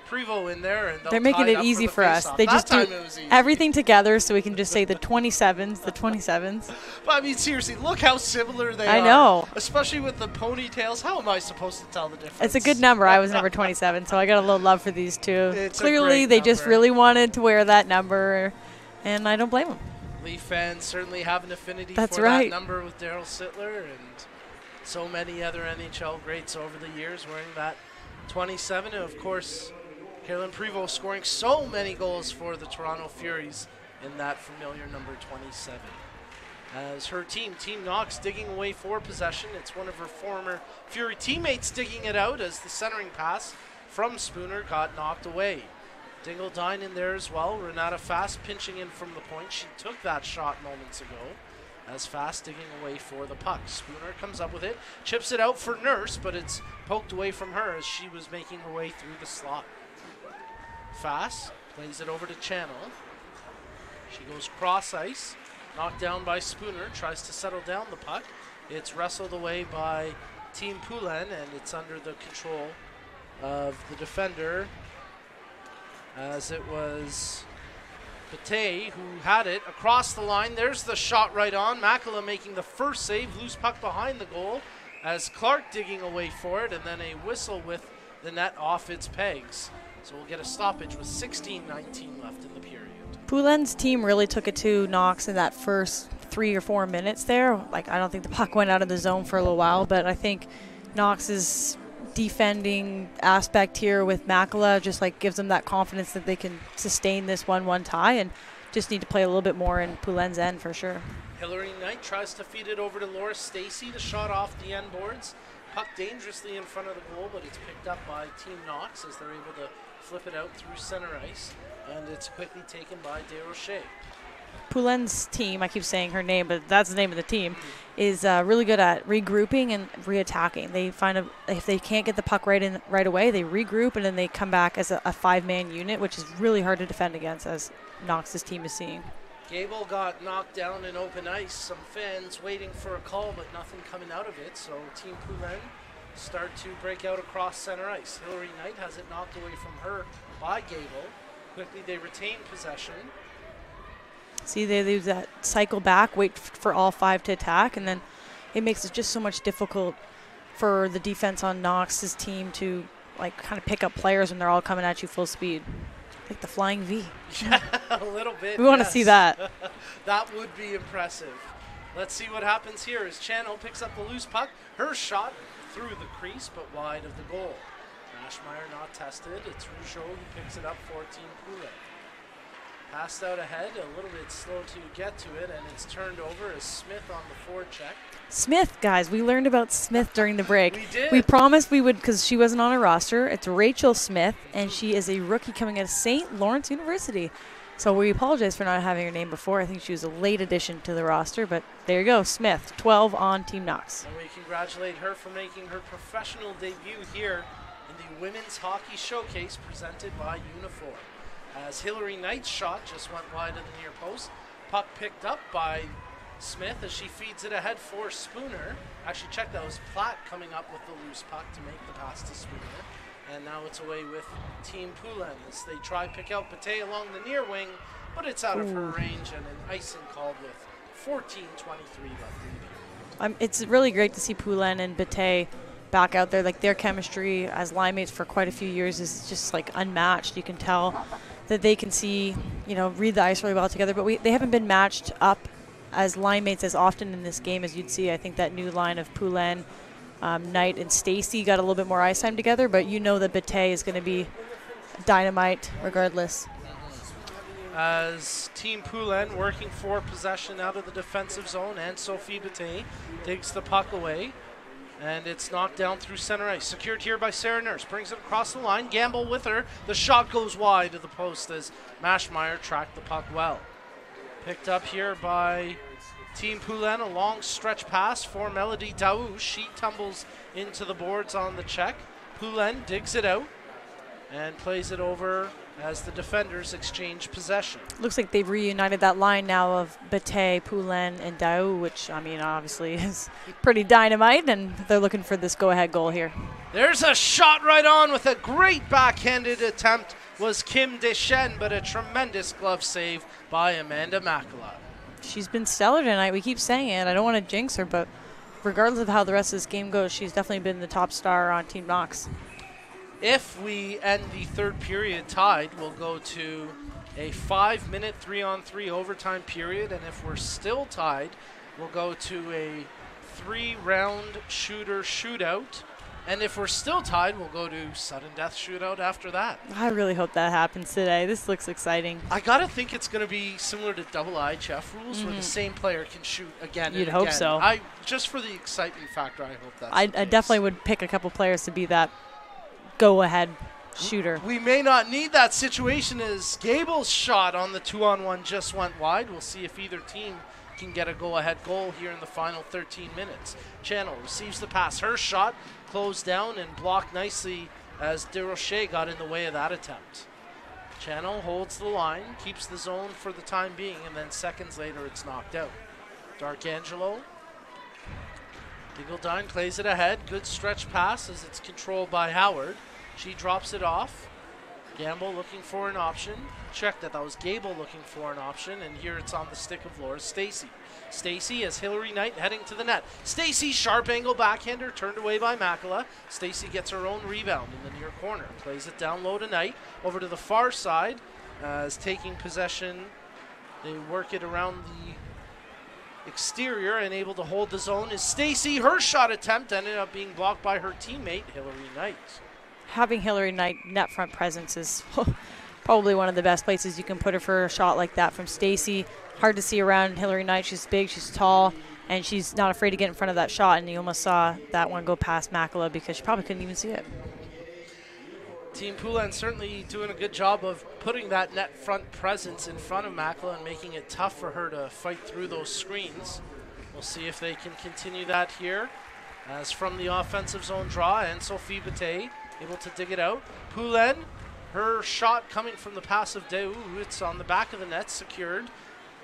Prevost in there. And they're making it easy for us. They just do everything together so we can just say the 27s, the 27s. But I mean, seriously, look how similar they are. I know. Especially with the ponytails. How am I supposed to tell the difference? It's a good number. I was number 27, so I got a little love for these two. It's Clearly, they just really wanted to wear that number, and I don't blame them. Leaf fans certainly have an affinity for that number with Daryl Sittler and so many other NHL greats over the years wearing that 27. And, of course, Caroline Prevost scoring so many goals for the Toronto Furies in that familiar number 27. as her team, Team Knox, digging away for possession. It's one of her former Fury teammates digging it out as the centering pass from Spooner got knocked away. Dingledine in there as well. Renata Fast pinching in from the point. She took that shot moments ago as Fast digging away for the puck. Spooner comes up with it, chips it out for Nurse, but it's poked away from her as she was making her way through the slot. Fast plays it over to Channel. She goes cross ice, knocked down by Spooner, tries to settle down the puck. It's wrestled away by Team Poulin, and it's under the control of the defender, as it was Bate who had it across the line. There's the shot right on. Makela making the first save. Loose puck behind the goal as Clark digging away for it, and then a whistle with the net off its pegs. So we'll get a stoppage with 16:19 left in the period. Poulin's team really took it to Knox in that first 3 or 4 minutes there. Like, I don't think the puck went out of the zone for a little while, but I think Knox's defending aspect here with Makela just like gives them that confidence that they can sustain this 1-1 tie, and just need to play a little bit more in Poulin's end for sure. Hillary Knight tries to feed it over to Laura Stacy. The shot off the end boards. Puck dangerously in front of the goal, but it's picked up by Team Knox as they're able to flip it out through center ice, and it's quickly taken by DeRoche. Poulin's team, I keep saying her name, but that's the name of the team, is really good at regrouping and reattacking. They find if they can't get the puck right away, they regroup and then they come back as a five-man unit, which is really hard to defend against, as Knox's team is seeing. Gable got knocked down in open ice. Some fans waiting for a call, but nothing coming out of it. So Team Poulin start to break out across center ice. Hillary Knight has it knocked away from her by Gable. Quickly they retain possession. See, they do that cycle back, wait for all five to attack, and then it makes it just so much difficult for the defense on Knox's team to like kind of pick up players when they're all coming at you full speed. Like the flying V. Yeah, a little bit. We want to see that. That would be impressive. Let's see what happens here as Channel picks up the loose puck. Her shot through the crease, but wide of the goal. Ashmeyer not tested. It's Rougeau who picks it up for Team Poulin. Passed out ahead, a little bit slow to get to it, and it's turned over as Smith on the forecheck. Smith, guys, we learned about Smith during the break. We did. We promised we would, because she wasn't on our roster. It's Rachel Smith, and she is a rookie coming out of St. Lawrence University. So we apologize for not having her name before. I think she was a late addition to the roster, but there you go, Smith, 12 on Team Knox. And we congratulate her for making her professional debut here in the Women's Hockey Showcase presented by Unifor. As Hillary Knight's shot just went wide of the near post. Puck picked up by Smith as she feeds it ahead for Spooner. Actually, check, that was Platt coming up with the loose puck to make the pass to Spooner. And now it's away with Team Poulin as they try pick out Bate along the near wing, but it's out of her range and an icing called with 14:23 left in the period. It's really great to see Poulin and Bate back out there. Like, their chemistry as line mates for quite a few years is just like unmatched. You can tell that they can see, read the ice really well together, but they haven't been matched up as line mates as often in this game as you'd see. I think that new line of Poulin, Knight, and Stacy got a little bit more ice time together, but that Bate is going to be dynamite regardless. As Team Poulin working for possession out of the defensive zone, and Sophie Bate digs the puck away. And it's knocked down through center ice. Secured here by Sarah Nurse. Brings it across the line. Gamble with her. The shot goes wide of the post as Mashmeyer tracked the puck well. Picked up here by Team Poulin. A long stretch pass for Melody Daou. She tumbles into the boards on the check. Poulin digs it out and plays it over as the defenders exchange possession. Looks like they've reunited that line now of Bate, Poulin, and Daou, which, obviously is pretty dynamite, and they're looking for this go-ahead goal here. There's a shot right on with a great backhanded attempt was Kim Deschênes, but a tremendous glove save by Amanda Makela. She's been stellar tonight. We keep saying it. I don't want to jinx her, but regardless of how the rest of this game goes, she's definitely been the top star on Team Knox. If we end the third period tied, we'll go to a 5-minute 3-on-3 overtime period, and if we're still tied, we'll go to a 3-round shooter shootout And if we're still tied, we'll go to sudden death shootout after that. I really hope that happens today. This looks exciting. I got to think it's going to be similar to double IHF rules where the same player can shoot again You'd and hope again. so. Just for the excitement factor, I hope that's I the case. definitely would pick a couple players to be that go-ahead shooter. We may not need that situation as Gable's shot on the 2-on-1 just went wide. We'll see if either team can get a go-ahead goal here in the final 13 minutes. Channel receives the pass. Her shot closed down and blocked nicely as DeRoche got in the way of that attempt. Channel holds the line, keeps the zone for the time being, and then seconds later it's knocked out. Darkangelo. Dingledine plays it ahead. Good stretch pass as it's controlled by Howard. She drops it off. Gamble looking for an option. Check that was Gable looking for an option, and here it's on the stick of Laura Stacy. Stacy as Hillary Knight heading to the net. Stacy, sharp angle backhander, turned away by Makela. Stacy gets her own rebound in the near corner. Plays it down low to Knight. Over to the far side as taking possession. They work it around the exterior and able to hold the zone is Stacy. Her shot attempt ended up being blocked by her teammate, Hillary Knight. Having Hillary Knight net front presence is probably one of the best places you can put her for a shot like that from Stacy. Hard to see around Hillary Knight. She's big, she's tall, and she's not afraid to get in front of that shot. And you almost saw that one go past Makela because she probably couldn't even see it. Team Poulin certainly doing a good job of putting that net front presence in front of Makela and making it tough for her to fight through those screens. We'll see if they can continue that here. As from the offensive zone draw, and Sophie Bate able to dig it out. Poulin, her shot coming from the pass of Daou. It's on the back of the net, secured.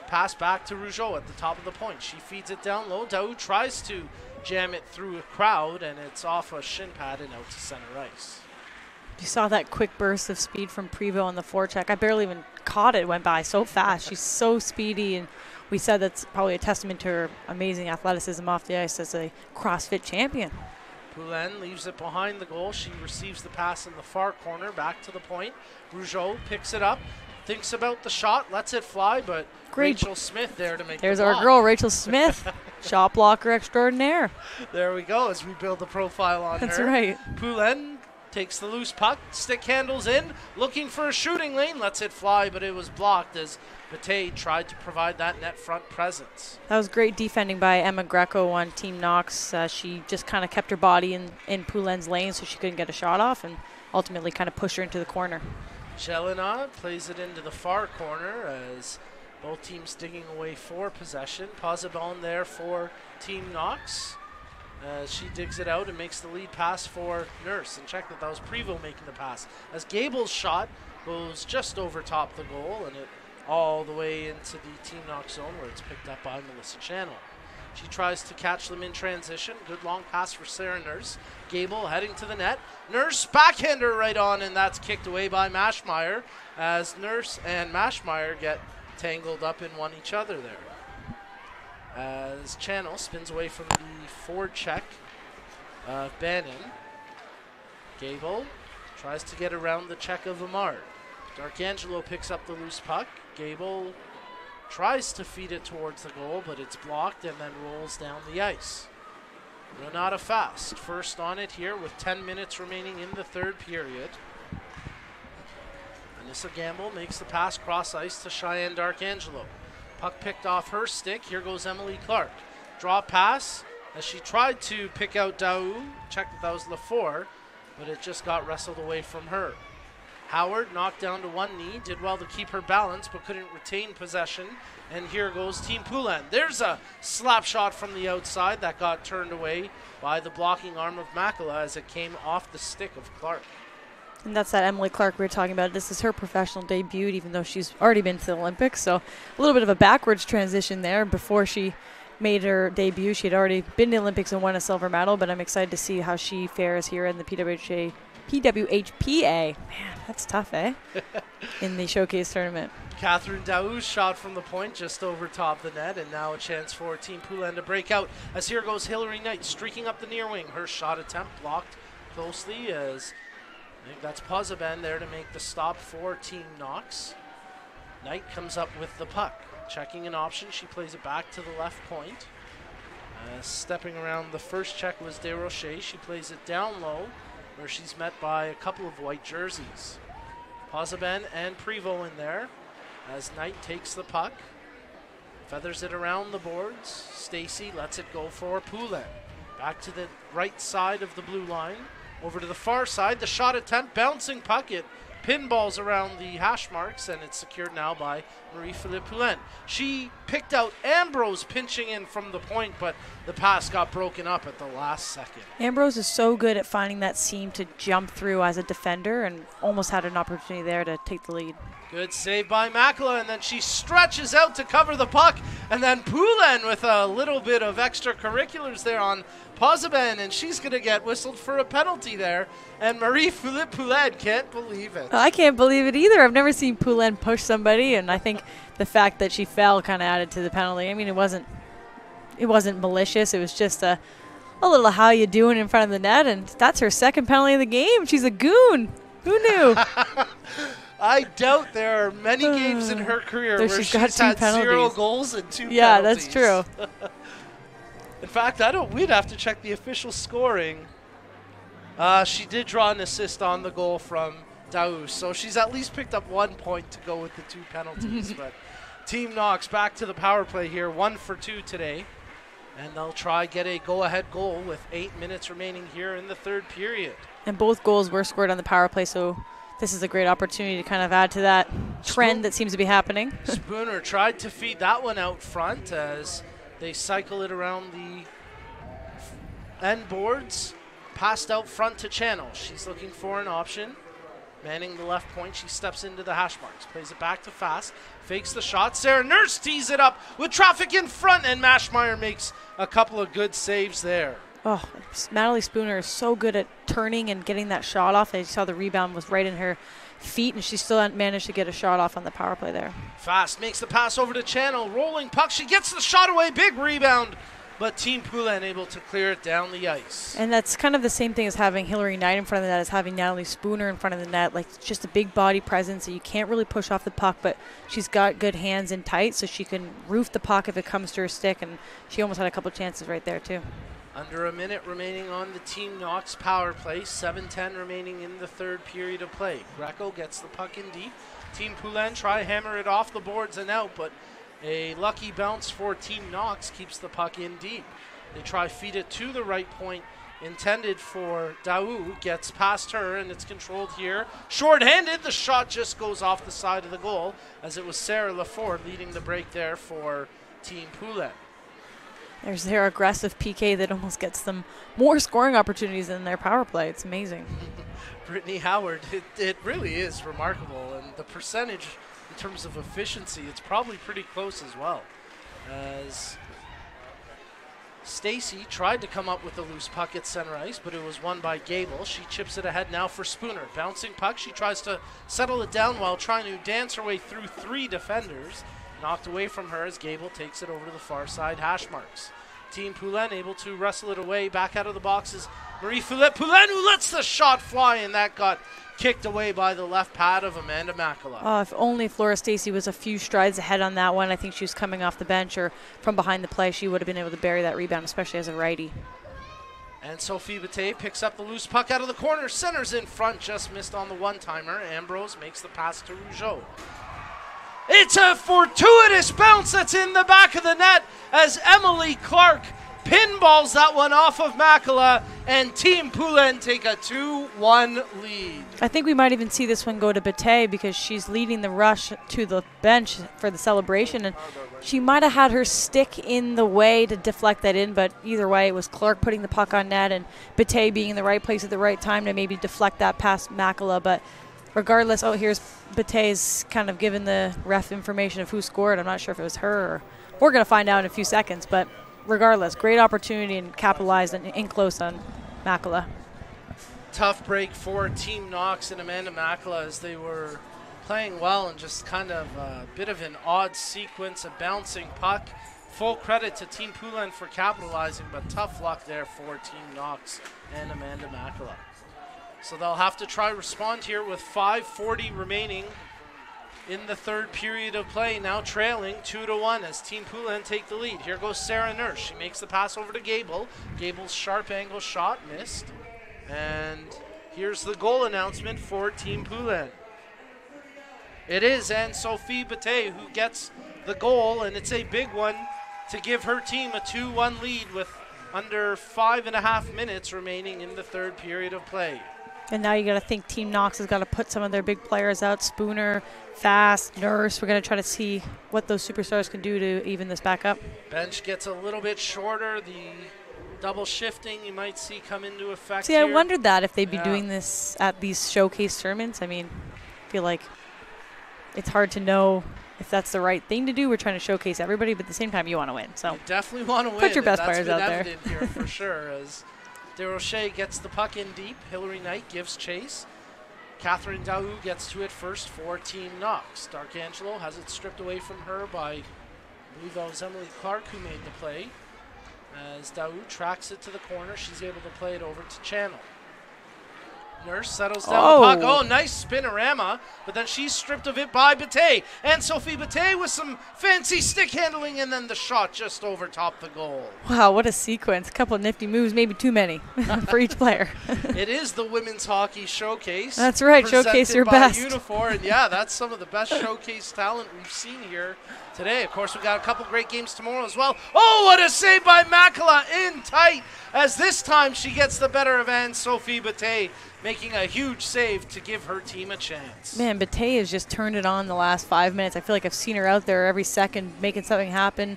Pass back to Rougeau at the top of the point. She feeds it down low. Daou tries to jam it through a crowd, and it's off a shin pad and out to center ice. You saw that quick burst of speed from Prevost on the forecheck. I barely even caught it. It went by so fast. She's so speedy, and we said that's probably a testament to her amazing athleticism off the ice as a CrossFit champion. Poulin leaves it behind the goal. She receives the pass in the far corner, back to the point. Rougeau picks it up, thinks about the shot, lets it fly, but Rachel Smith there to make There's the block. our girl, Rachel Smith, shot blocker extraordinaire. There we go as we build the profile on That's her. right. Poulin takes the loose puck, stick handles in, looking for a shooting lane, lets it fly, but it was blocked as Bate tried to provide that net front presence. That was great defending by Emma Greco on Team Knox. She just kind of kept her body in Poulin's lane so she couldn't get a shot off and ultimately kind of pushed her into the corner. Jelena plays it into the far corner as both teams digging away for possession. Posabon there for Team Knox. She digs it out and makes the lead pass for Nurse. And check that was Prevost making the pass. As Gable's shot goes just over top the goal and it all the way into the Team Knox zone where it's picked up by Melissa Channel. She tries to catch them in transition. Good long pass for Sarah Nurse. Gable heading to the net. Nurse backhander right on, and that's kicked away by Maschmeyer as Nurse and Maschmeyer get tangled up and won each other there. As Channel spins away from the forward check of Bannon. Gable tries to get around the check of Amard. Darkangelo picks up the loose puck. Gable tries to feed it towards the goal, but it's blocked and then rolls down the ice. Renata Fast first on it here with 10 minutes remaining in the third period. Anissa Gamble makes the pass cross ice to Cheyenne Darkangelo. Puck picked off her stick. Here goes Emily Clark. Draw pass as she tried to pick out Daou. Check that was Lafleur, but it just got wrestled away from her. Howard knocked down to one knee, did well to keep her balance, but couldn't retain possession. And here goes Team Poulin. There's a slap shot from the outside that got turned away by the blocking arm of Makela as it came off the stick of Clark. And that's that Emily Clark we were talking about. This is her professional debut, even though she's already been to the Olympics. So a little bit of a backwards transition there. Before she made her debut, she had already been to the Olympics and won a silver medal, but I'm excited to see how she fares here in the PWHPA. Man, that's tough, eh? In the showcase tournament. Catherine Daou's shot from the point just over top the net, and now a chance for Team Poulin to break out. As here goes Hillary Knight streaking up the near wing. Her shot attempt blocked closely as I think that's Posabon there to make the stop for Team Knox. Knight comes up with the puck. Checking an option, she plays it back to the left point. Stepping around the first check was Desrochers. She plays it down low, where she's met by a couple of white jerseys. Pozzebon and Prevost in there as Knight takes the puck. Feathers it around the boards. Stacy lets it go for Poulin. Back to the right side of the blue line. Over to the far side. The shot attempt. Bouncing puck. It pinballs around the hash marks, and it's secured now by Marie-Philippe Poulin. She picked out Ambrose pinching in from the point, but the pass got broken up at the last second. Ambrose is so good at finding that seam to jump through as a defender, and almost had an opportunity there to take the lead. Good save by Makela, and then she stretches out to cover the puck, and then Poulin with a little bit of extracurriculars there on Pozzebon, and she's going to get whistled for a penalty there, and Marie-Philippe Poulin can't believe it. I can't believe it either. I've never seen Poulin push somebody, and I think the fact that she fell kind of added to the penalty. I mean, it wasn't malicious. It was just a little how you doing in front of the net, and that's her second penalty of the game. She's a goon. Who knew? I doubt there are many games in her career where she's had penalties. 0 goals and 2 penalties. Yeah, that's true. In fact, we'd have to check the official scoring. She did draw an assist on the goal from Daou, so she's at least picked up 1 point to go with the 2 penalties. But Team Knox back to the power play here, 1 for 2 today. And they'll try get a go-ahead goal with 8 minutes remaining here in the third period. And both goals were scored on the power play, so this is a great opportunity to kind of add to that trend that seems to be happening. Spooner tried to feed that one out front as they cycle it around the end boards. Passed out front to Channel. She's looking for an option. Manning the left point. She steps into the hash marks. Plays it back to Fast. Fakes the shot. Sarah Nurse tees it up with traffic in front, and Mashmeyer makes a couple of good saves there. Oh, Natalie Spooner is so good at turning and getting that shot off. I saw the rebound was right in her feet, and she still managed to get a shot off on the power play there. Fast makes the pass over to Channel. Rolling puck. She gets the shot away. Big rebound. But Team Poulin able to clear it down the ice. And that's kind of the same thing as having Hillary Knight in front of the net as having Natalie Spooner in front of the net. Like, it's just a big body presence that you can't really push off the puck, but she's got good hands in tight, so she can roof the puck if it comes to her stick, and she almost had a couple chances right there too. Under a minute remaining on the Team Knox power play. 7:10 remaining in the third period of play. Greco gets the puck in deep. Team Poulin try hammer it off the boards and out, but a lucky bounce for Team Knox keeps the puck in deep. They try feed it to the right point, intended for Daou. Gets past her, and it's controlled here. Short-handed, the shot just goes off the side of the goal, as it was Sarah Laford leading the break there for Team Poulin. There's their aggressive PK that almost gets them more scoring opportunities than their power play. It's amazing. Brittany Howard, it really is remarkable, and the percentage in terms of efficiency, it's probably pretty close as well. As Stacy tried to come up with a loose puck at center ice, but it was won by Gable. She chips it ahead now for Spooner. Bouncing puck, she tries to settle it down while trying to dance her way through 3 defenders. Knocked away from her as Gable takes it over to the far side hash marks. Team Poulin able to wrestle it away. Back out of the boxes, Marie-Philippe Poulin, who lets the shot fly, and that got kicked away by the left pad of Amanda Makela. Oh, if only Flora Stacy was a few strides ahead on that one. I think she was coming off the bench or from behind the play. She would have been able to bury that rebound, especially as a righty. And Sophie Bate picks up the loose puck out of the corner. Centers in front, just missed on the one-timer. Ambrose makes the pass to Rougeau. It's a fortuitous bounce that's in the back of the net as Emily Clark pinballs that one off of Makela, and Team Poulin take a 2-1 lead. I think we might even see this one go to Bate because she's leading the rush to the bench for the celebration, and she might have had her stick in the way to deflect that in, but either way, it was Clark putting the puck on net and Bate being in the right place at the right time to maybe deflect that past Makela. But regardless, here's Bate's kind of given the ref information of who scored. I'm not sure if it was her or we're going to find out in a few seconds, but regardless, great opportunity and capitalized and in close on Makela. Tough break for Team Knox and Amanda Makela as they were playing well and just kind of a bit of an odd sequence, a bouncing puck. Full credit to Team Poulin for capitalizing, but tough luck there for Team Knox and Amanda Makela. So they'll have to try respond here with 5:40 remaining in the third period of play, now trailing 2-1 as Team Poulin take the lead. Here goes Sarah Nurse. She makes the pass over to Gable. Gable's sharp angle shot missed. And here's the goal announcement for Team Poulin. It is Anne-Sophie Bate who gets the goal, and it's a big one to give her team a 2-1 lead with under 5.5 minutes remaining in the third period of play. And now you got to think Team Knox has got to put some of their big players out. Spooner, Fast, Nurse. We're going to try to see what those superstars can do to even this back up. Bench gets a little bit shorter. The double shifting you might see come into effect. See, here. I wondered that if they'd be doing this at these showcase tournaments. I mean, I feel like it's hard to know if that's the right thing to do. We're trying to showcase everybody, but at the same time, you want to win. So you definitely want to win. Put your best players out there. That's been evident here for sure. As DeRoche gets the puck in deep, Hillary Knight gives chase. Catherine Daou gets to it first for Team Knox. D'Arcangelo has it stripped away from her by, I believe that was Emily Clark who made the play. As Daou tracks it to the corner, she's able to play it over to Channel. Nurse settles down the puck. Oh, nice spinorama, but then she's stripped of it by Bate. And Sophie Bate with some fancy stick handling, and then the shot just over top the goal. Wow, what a sequence. A couple of nifty moves, maybe too many for each player. It is the Women's Hockey Showcase. That's right, showcase your best. Unifor, and yeah, that's some of the best showcase talent we've seen here today. Of course, we've got a couple great games tomorrow as well. Oh, what a save by Makala in tight, as this time she gets the better of Anne-Sophie Bate, making a huge save to give her team a chance. Man, Bate has just turned it on the last 5 minutes. I feel like I've seen her out there every second making something happen,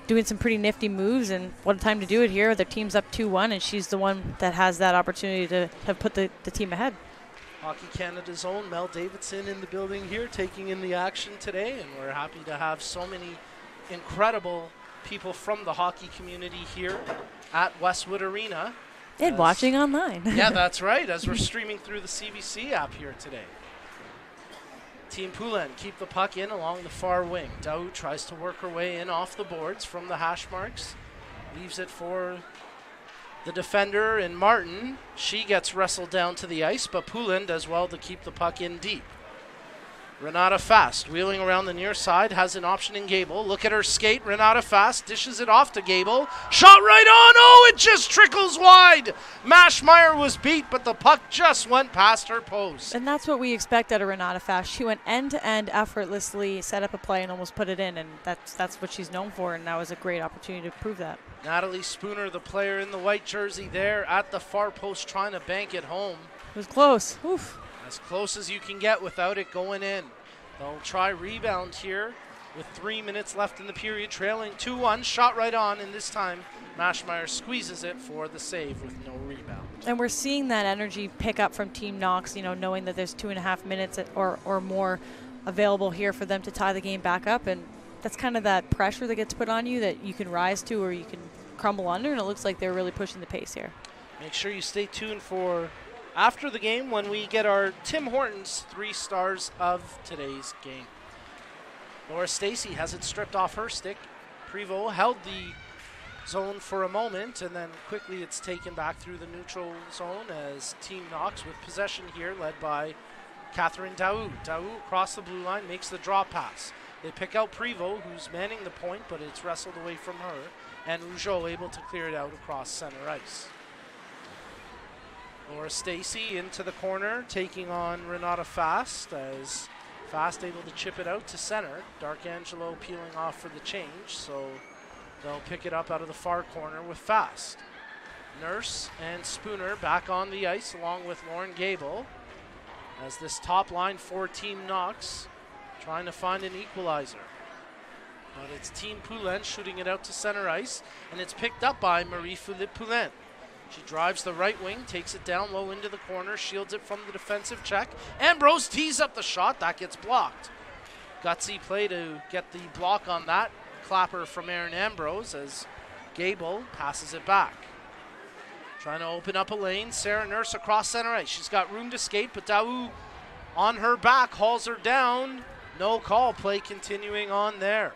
doing some pretty nifty moves, and what a time to do it here. Their team's up 2-1, and she's the one that has that opportunity to have put the team ahead. Hockey Canada's own Mel Davidson in the building here, taking in the action today, and we're happy to have so many incredible people from the hockey community here at Westwood Arena. And watching online. Yeah, that's right, as we're streaming through the CBC app here today. Team Poulin keep the puck in along the far wing. Daou tries to work her way in off the boards from the hash marks. Leaves it for the defender in Martin. She gets wrestled down to the ice, but Poulin does well to keep the puck in deep. Renata Fast wheeling around the near side, has an option in Gable. Look at her skate. Renata Fast dishes it off to Gable. Shot right on. Oh, it just trickles wide. Mashmeyer was beat, but the puck just went past her post. And that's what we expect out of Renata Fast. She went end-to-end effortlessly, set up a play, and almost put it in, and that's what she's known for, and that was a great opportunity to prove that. Natalie Spooner, the player in the white jersey there at the far post, trying to bank it home. It was close. Oof. As close as you can get without it going in. They'll try rebound here with 3 minutes left in the period, trailing 2-1. Shot right on, and this time Mashmeyer squeezes it for the save with no rebound. And we're seeing that energy pick up from Team Knox, you know, knowing that there's 2.5 minutes or more available here for them to tie the game back up. And that's kind of that pressure that gets put on you that you can rise to or you can crumble under, and it looks like they're really pushing the pace here. Make sure you stay tuned for after the game when we get our Tim Hortons 3 stars of today's game. Laura Stacey has it stripped off her stick. Prevost held the zone for a moment, and then quickly it's taken back through the neutral zone as Team Knox with possession here, led by Catherine Daou. Daou across the blue line makes the draw pass. They pick out Prevost, who's manning the point, but it's wrestled away from her, and Rougeau able to clear it out across center ice. Laura Stacey into the corner, taking on Renata Fast, as Fast able to chip it out to center. D'Arcangelo peeling off for the change, so they'll pick it up out of the far corner with Fast. Nurse and Spooner back on the ice along with Lauren Gable, as this top line for Team Knox trying to find an equalizer. But it's Team Poulin shooting it out to center ice, and it's picked up by Marie-Philippe Poulin. She drives the right wing, takes it down low into the corner, shields it from the defensive check. Ambrose tees up the shot. That gets blocked. Gutsy play to get the block on that. Clapper from Erin Ambrose as Gable passes it back. Trying to open up a lane. Sarah Nurse across center ice. She's got room to skate, but Daou on her back hauls her down. No call. Play continuing on there.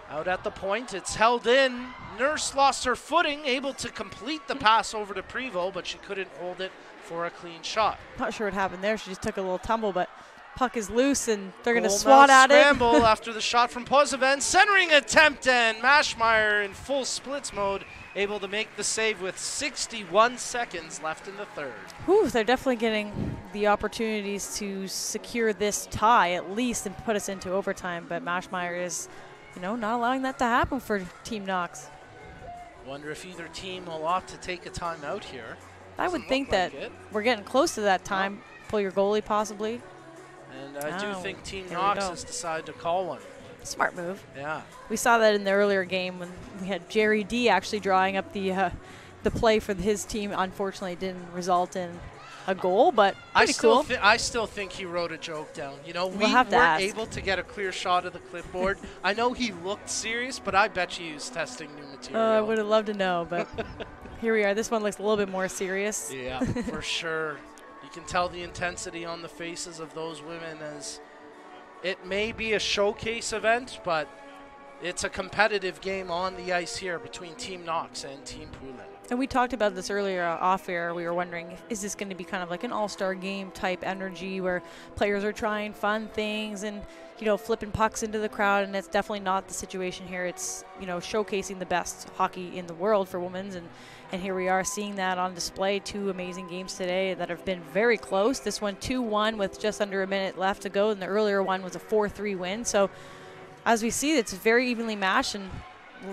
Out at the point, it's held in. Nurse lost her footing, able to complete the pass over to Prevost, but she couldn't hold it for a clean shot. Not sure what happened there. She just took a little tumble, but puck is loose, and they're going to Goal swat mouth at it. scramble after the shot from Pozeven. Centering attempt, and Maschmeyer in full splits mode, able to make the save with 61 seconds left in the third. Whew, they're definitely getting the opportunities to secure this tie at least and put us into overtime, but Maschmeyer is, not allowing that to happen for Team Knox. Wonder if either team will opt to take a timeout here. I would think that we're getting close to that time. Pull your goalie possibly. And I do think Team Knox has decided to call one. Smart move. Yeah. We saw that in the earlier game when we had Jerry D actually drawing up the play for his team. Unfortunately, it didn't result in a goal, but pretty cool. I still think he wrote a joke down. We weren't able to get a clear shot of the clipboard. I know he looked serious, but I bet you he was testing new material. I would have loved to know, but here we are. This one looks a little bit more serious. Yeah, for sure. You can tell the intensity on the faces of those women, as it may be a showcase event, but it's a competitive game on the ice here between Team Knox and Team Poulin. And we talked about this earlier off air. We were wondering, is this going to be kind of like an all-star game type energy where players are trying fun things and, flipping pucks into the crowd? And it's definitely not the situation here. It's, showcasing the best hockey in the world for women's. And here we are seeing that on display. 2 amazing games today that have been very close. This one 2-1 with just under a minute left to go. And the earlier one was a 4-3 win. So as we see, it's very evenly matched. And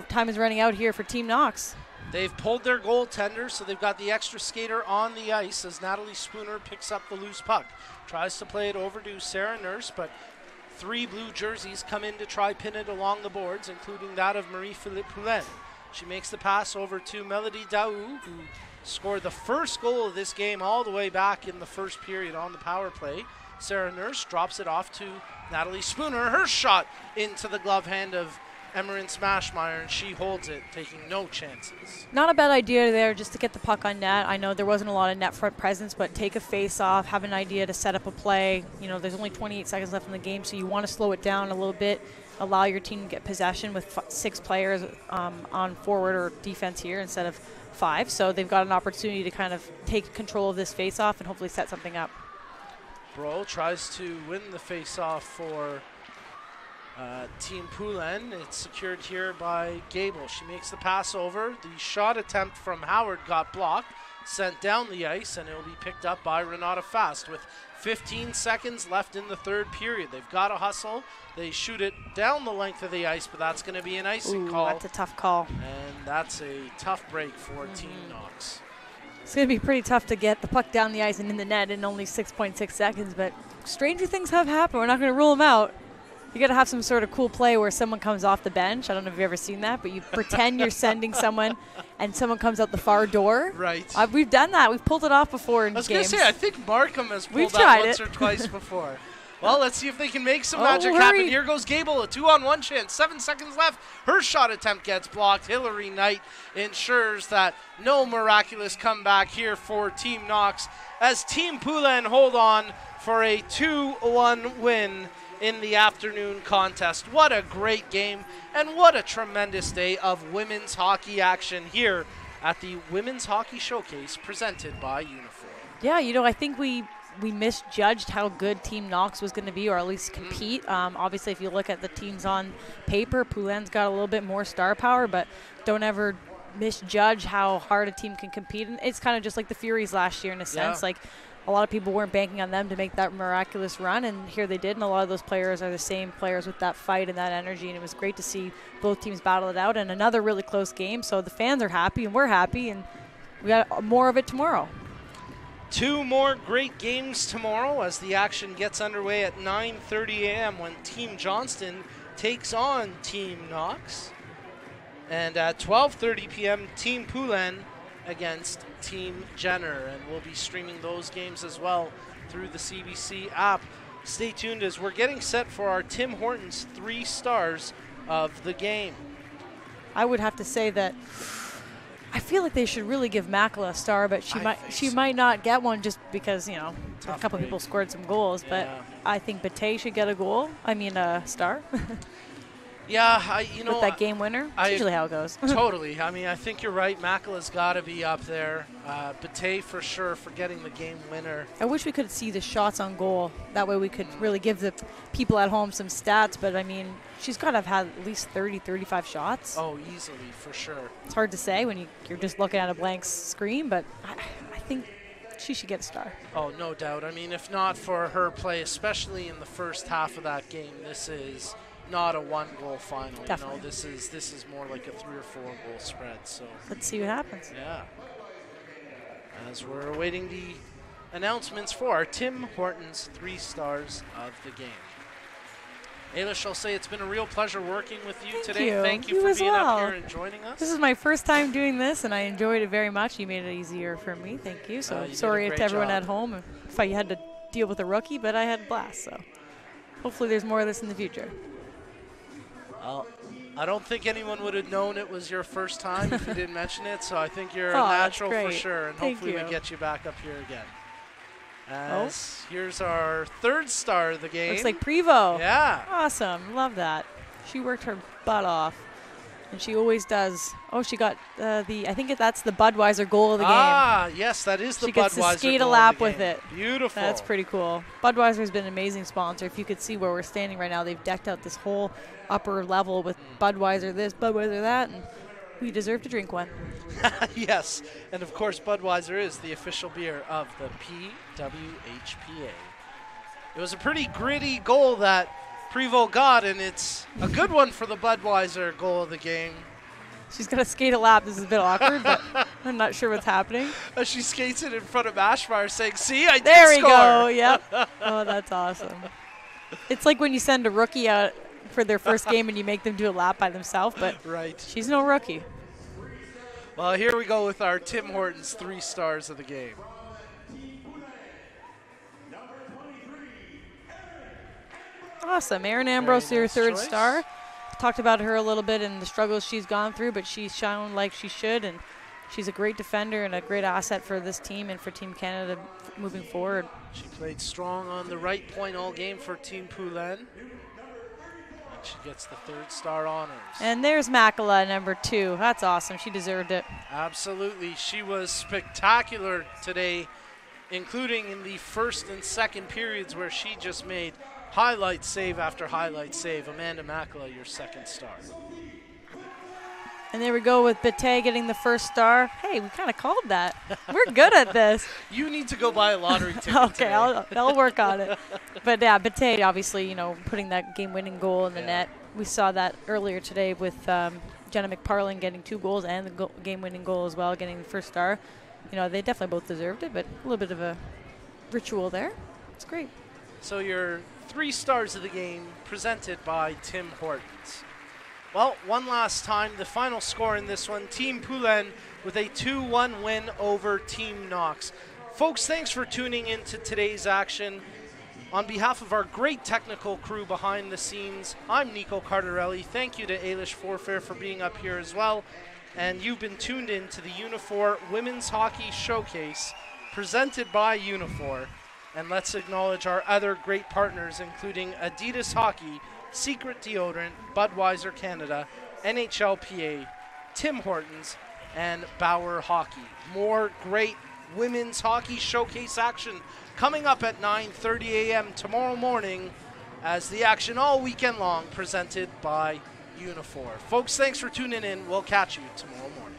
time is running out here for Team Knox. They've pulled their goaltender, so they've got the extra skater on the ice as Natalie Spooner picks up the loose puck. Tries to play it over to Sarah Nurse, but 3 blue jerseys come in to try pin it along the boards, including that of Marie-Philippe Poulin. She makes the pass over to Melody Daou, who scored the first goal of this game all the way back in the first period on the power play. Sarah Nurse drops it off to Natalie Spooner. Her shot into the glove hand of Emmerance Maschmeyer, and she holds it, taking no chances. Not a bad idea there just to get the puck on net. I know there wasn't a lot of net front presence, but take a face off, have an idea to set up a play. There's only 28 seconds left in the game, so you want to slow it down a little bit, allow your team to get possession with 6 players on forward or defense here instead of 5. So they've got an opportunity to kind of take control of this face off and hopefully set something up. Bro tries to win the face off for Team Poulin. It's secured here by Gable. She makes the pass over. The shot attempt from Howard got blocked, sent down the ice, and it will be picked up by Renata Fast with 15 seconds left in the third period. They've got to hustle. They shoot it down the length of the ice, but that's going to be an icing call. That's a tough call. And that's a tough break for Team Knox. It's going to be pretty tough to get the puck down the ice and in the net in only 6.6 seconds, but stranger things have happened. We're not going to rule them out. You got to have some sort of cool play where someone comes off the bench. I don't know if you've ever seen that, but you pretend you're sending someone and someone comes out the far door. Right. We've done that. We've pulled it off before in games. I was going to say, I think Markham has pulled that once or twice before. Well, let's see if they can make some magic happen. Here goes Gable, a 2-on-1 chance. 7 seconds left. Her shot attempt gets blocked. Hillary Knight ensures that no miraculous comeback here for Team Knox as Team Poulin hold on for a 2-1 win in the afternoon contest. What a great game, and what a tremendous day of women's hockey action here at the Women's Hockey Showcase presented by Unifor. Yeah, I think we misjudged how good Team Knox was going to be, or at least compete. Obviously, if you look at the teams on paper, Poulin's got a little bit more star power, but don't ever misjudge how hard a team can compete. And it's kind of just like the Furies last year in a sense. Like, a lot of people weren't banking on them to make that miraculous run, and here they did, and a lot of those players are the same players with that fight and that energy, and it was great to see both teams battle it out, and another really close game. So the fans are happy, and we're happy, and we got more of it tomorrow. 2 more great games tomorrow as the action gets underway at 9:30 a.m. when Team Johnston takes on Team Knox. And at 12:30 p.m., Team Poulin against Team Jenner. And we'll be streaming those games as well through the CBC app. Stay tuned as we're getting set for our Tim Hortons 3 stars of the game. I would have to say that I feel like they should really give Makela a star, but she might not get one just because, a couple people scored some goals. But I think Bate should get a star. Yeah, with that game winner. It's usually how it goes. Totally. I mean, I think you're right. Makala's got to be up there. Bate for sure for getting the game winner. I wish we could see the shots on goal. That way we could really give the people at home some stats. But, I mean, she's got to have had at least 30, 35 shots. Oh, easily, for sure. It's hard to say when you're just looking at a blank screen, but I think she should get a star. Oh, no doubt. I mean, if not for her play, especially in the first half of that game, this is not a one-goal final. Definitely. You know, this is more like a 3 or 4 goal spread. So let's see what happens. Yeah. As we're awaiting the announcements for Tim Hortons 3 stars of the game. Ailish, I'll say it's been a real pleasure working with you today. Thank you for being up here and joining us. This is my first time doing this, and I enjoyed it very much. You made it easier for me. Thank you. So sorry to everyone at home if I had to deal with a rookie, but I had a blast. So hopefully there's more of this in the future. Well, I don't think anyone would have known it was your first time if you didn't mention it, so I think you're a natural for sure, and hopefully we get you back up here again. Here's our 3rd star of the game. Looks like Prevo. Yeah. Awesome. Love that. She worked her butt off, and she always does. Oh, she got I think that's the Budweiser goal of the game. Ah, yes, that is the Budweiser goal. She gets to skate a lap with it. Beautiful. That's pretty cool. Budweiser has been an amazing sponsor. If you could see where we're standing right now, they've decked out this whole upper level with Budweiser this, Budweiser that, and we deserve to drink one. Yes, and of course Budweiser is the official beer of the PWHPA. It was a pretty gritty goal that Prevo got, and it's a good one for the Budweiser goal of the game. She's going to skate a lap. This is a bit awkward, but I'm not sure what's happening. As she skates it in front of Ashmeyer saying, see, I did There we score. go, yep. Oh, that's awesome. It's like when you send a rookie out for their first game and you make them do a lap by themselves, but she's no rookie. Well, here we go with our Tim Hortons 3 stars of the game. Awesome. Erin Ambrose, your 3rd star. Talked about her a little bit and the struggles she's gone through, but she's shown like she should, and she's a great defender and a great asset for this team and for Team Canada moving forward. She played strong on the right point all game for Team Poulin. She gets the 3rd star honors. And there's Makala, number 2. That's awesome. She deserved it. Absolutely. She was spectacular today, including in the 1st and 2nd periods where she just made highlight save after highlight save. Amanda Makala, your 2nd star. And there we go with Bate getting the 1st star. Hey, we kind of called that. We're good at this. You need to go buy a lottery ticket. Okay, I'll work on it. But yeah, Bate obviously, putting that game-winning goal in the net. We saw that earlier today with Jenna McParlin getting 2 goals and the game-winning goal as well, getting the 1st star. They definitely both deserved it, but a little bit of a ritual there. It's great. So your 3 stars of the game presented by Tim Hortons. Well, one last time, the final score in this one, Team Poulin with a 2-1 win over Team Knox. Folks, thanks for tuning in to today's action. On behalf of our great technical crew behind the scenes, I'm Nico Cardarelli. Thank you to Ailish Forfair for being up here as well. And you've been tuned in to the Unifor Women's Hockey Showcase presented by Unifor. And let's acknowledge our other great partners, including Adidas Hockey, Secret Deodorant, Budweiser Canada, NHLPA, Tim Hortons, and Bauer Hockey. More great women's hockey showcase action coming up at 9:30 a.m. tomorrow morning as the action all weekend long presented by Unifor. Folks, thanks for tuning in. We'll catch you tomorrow morning.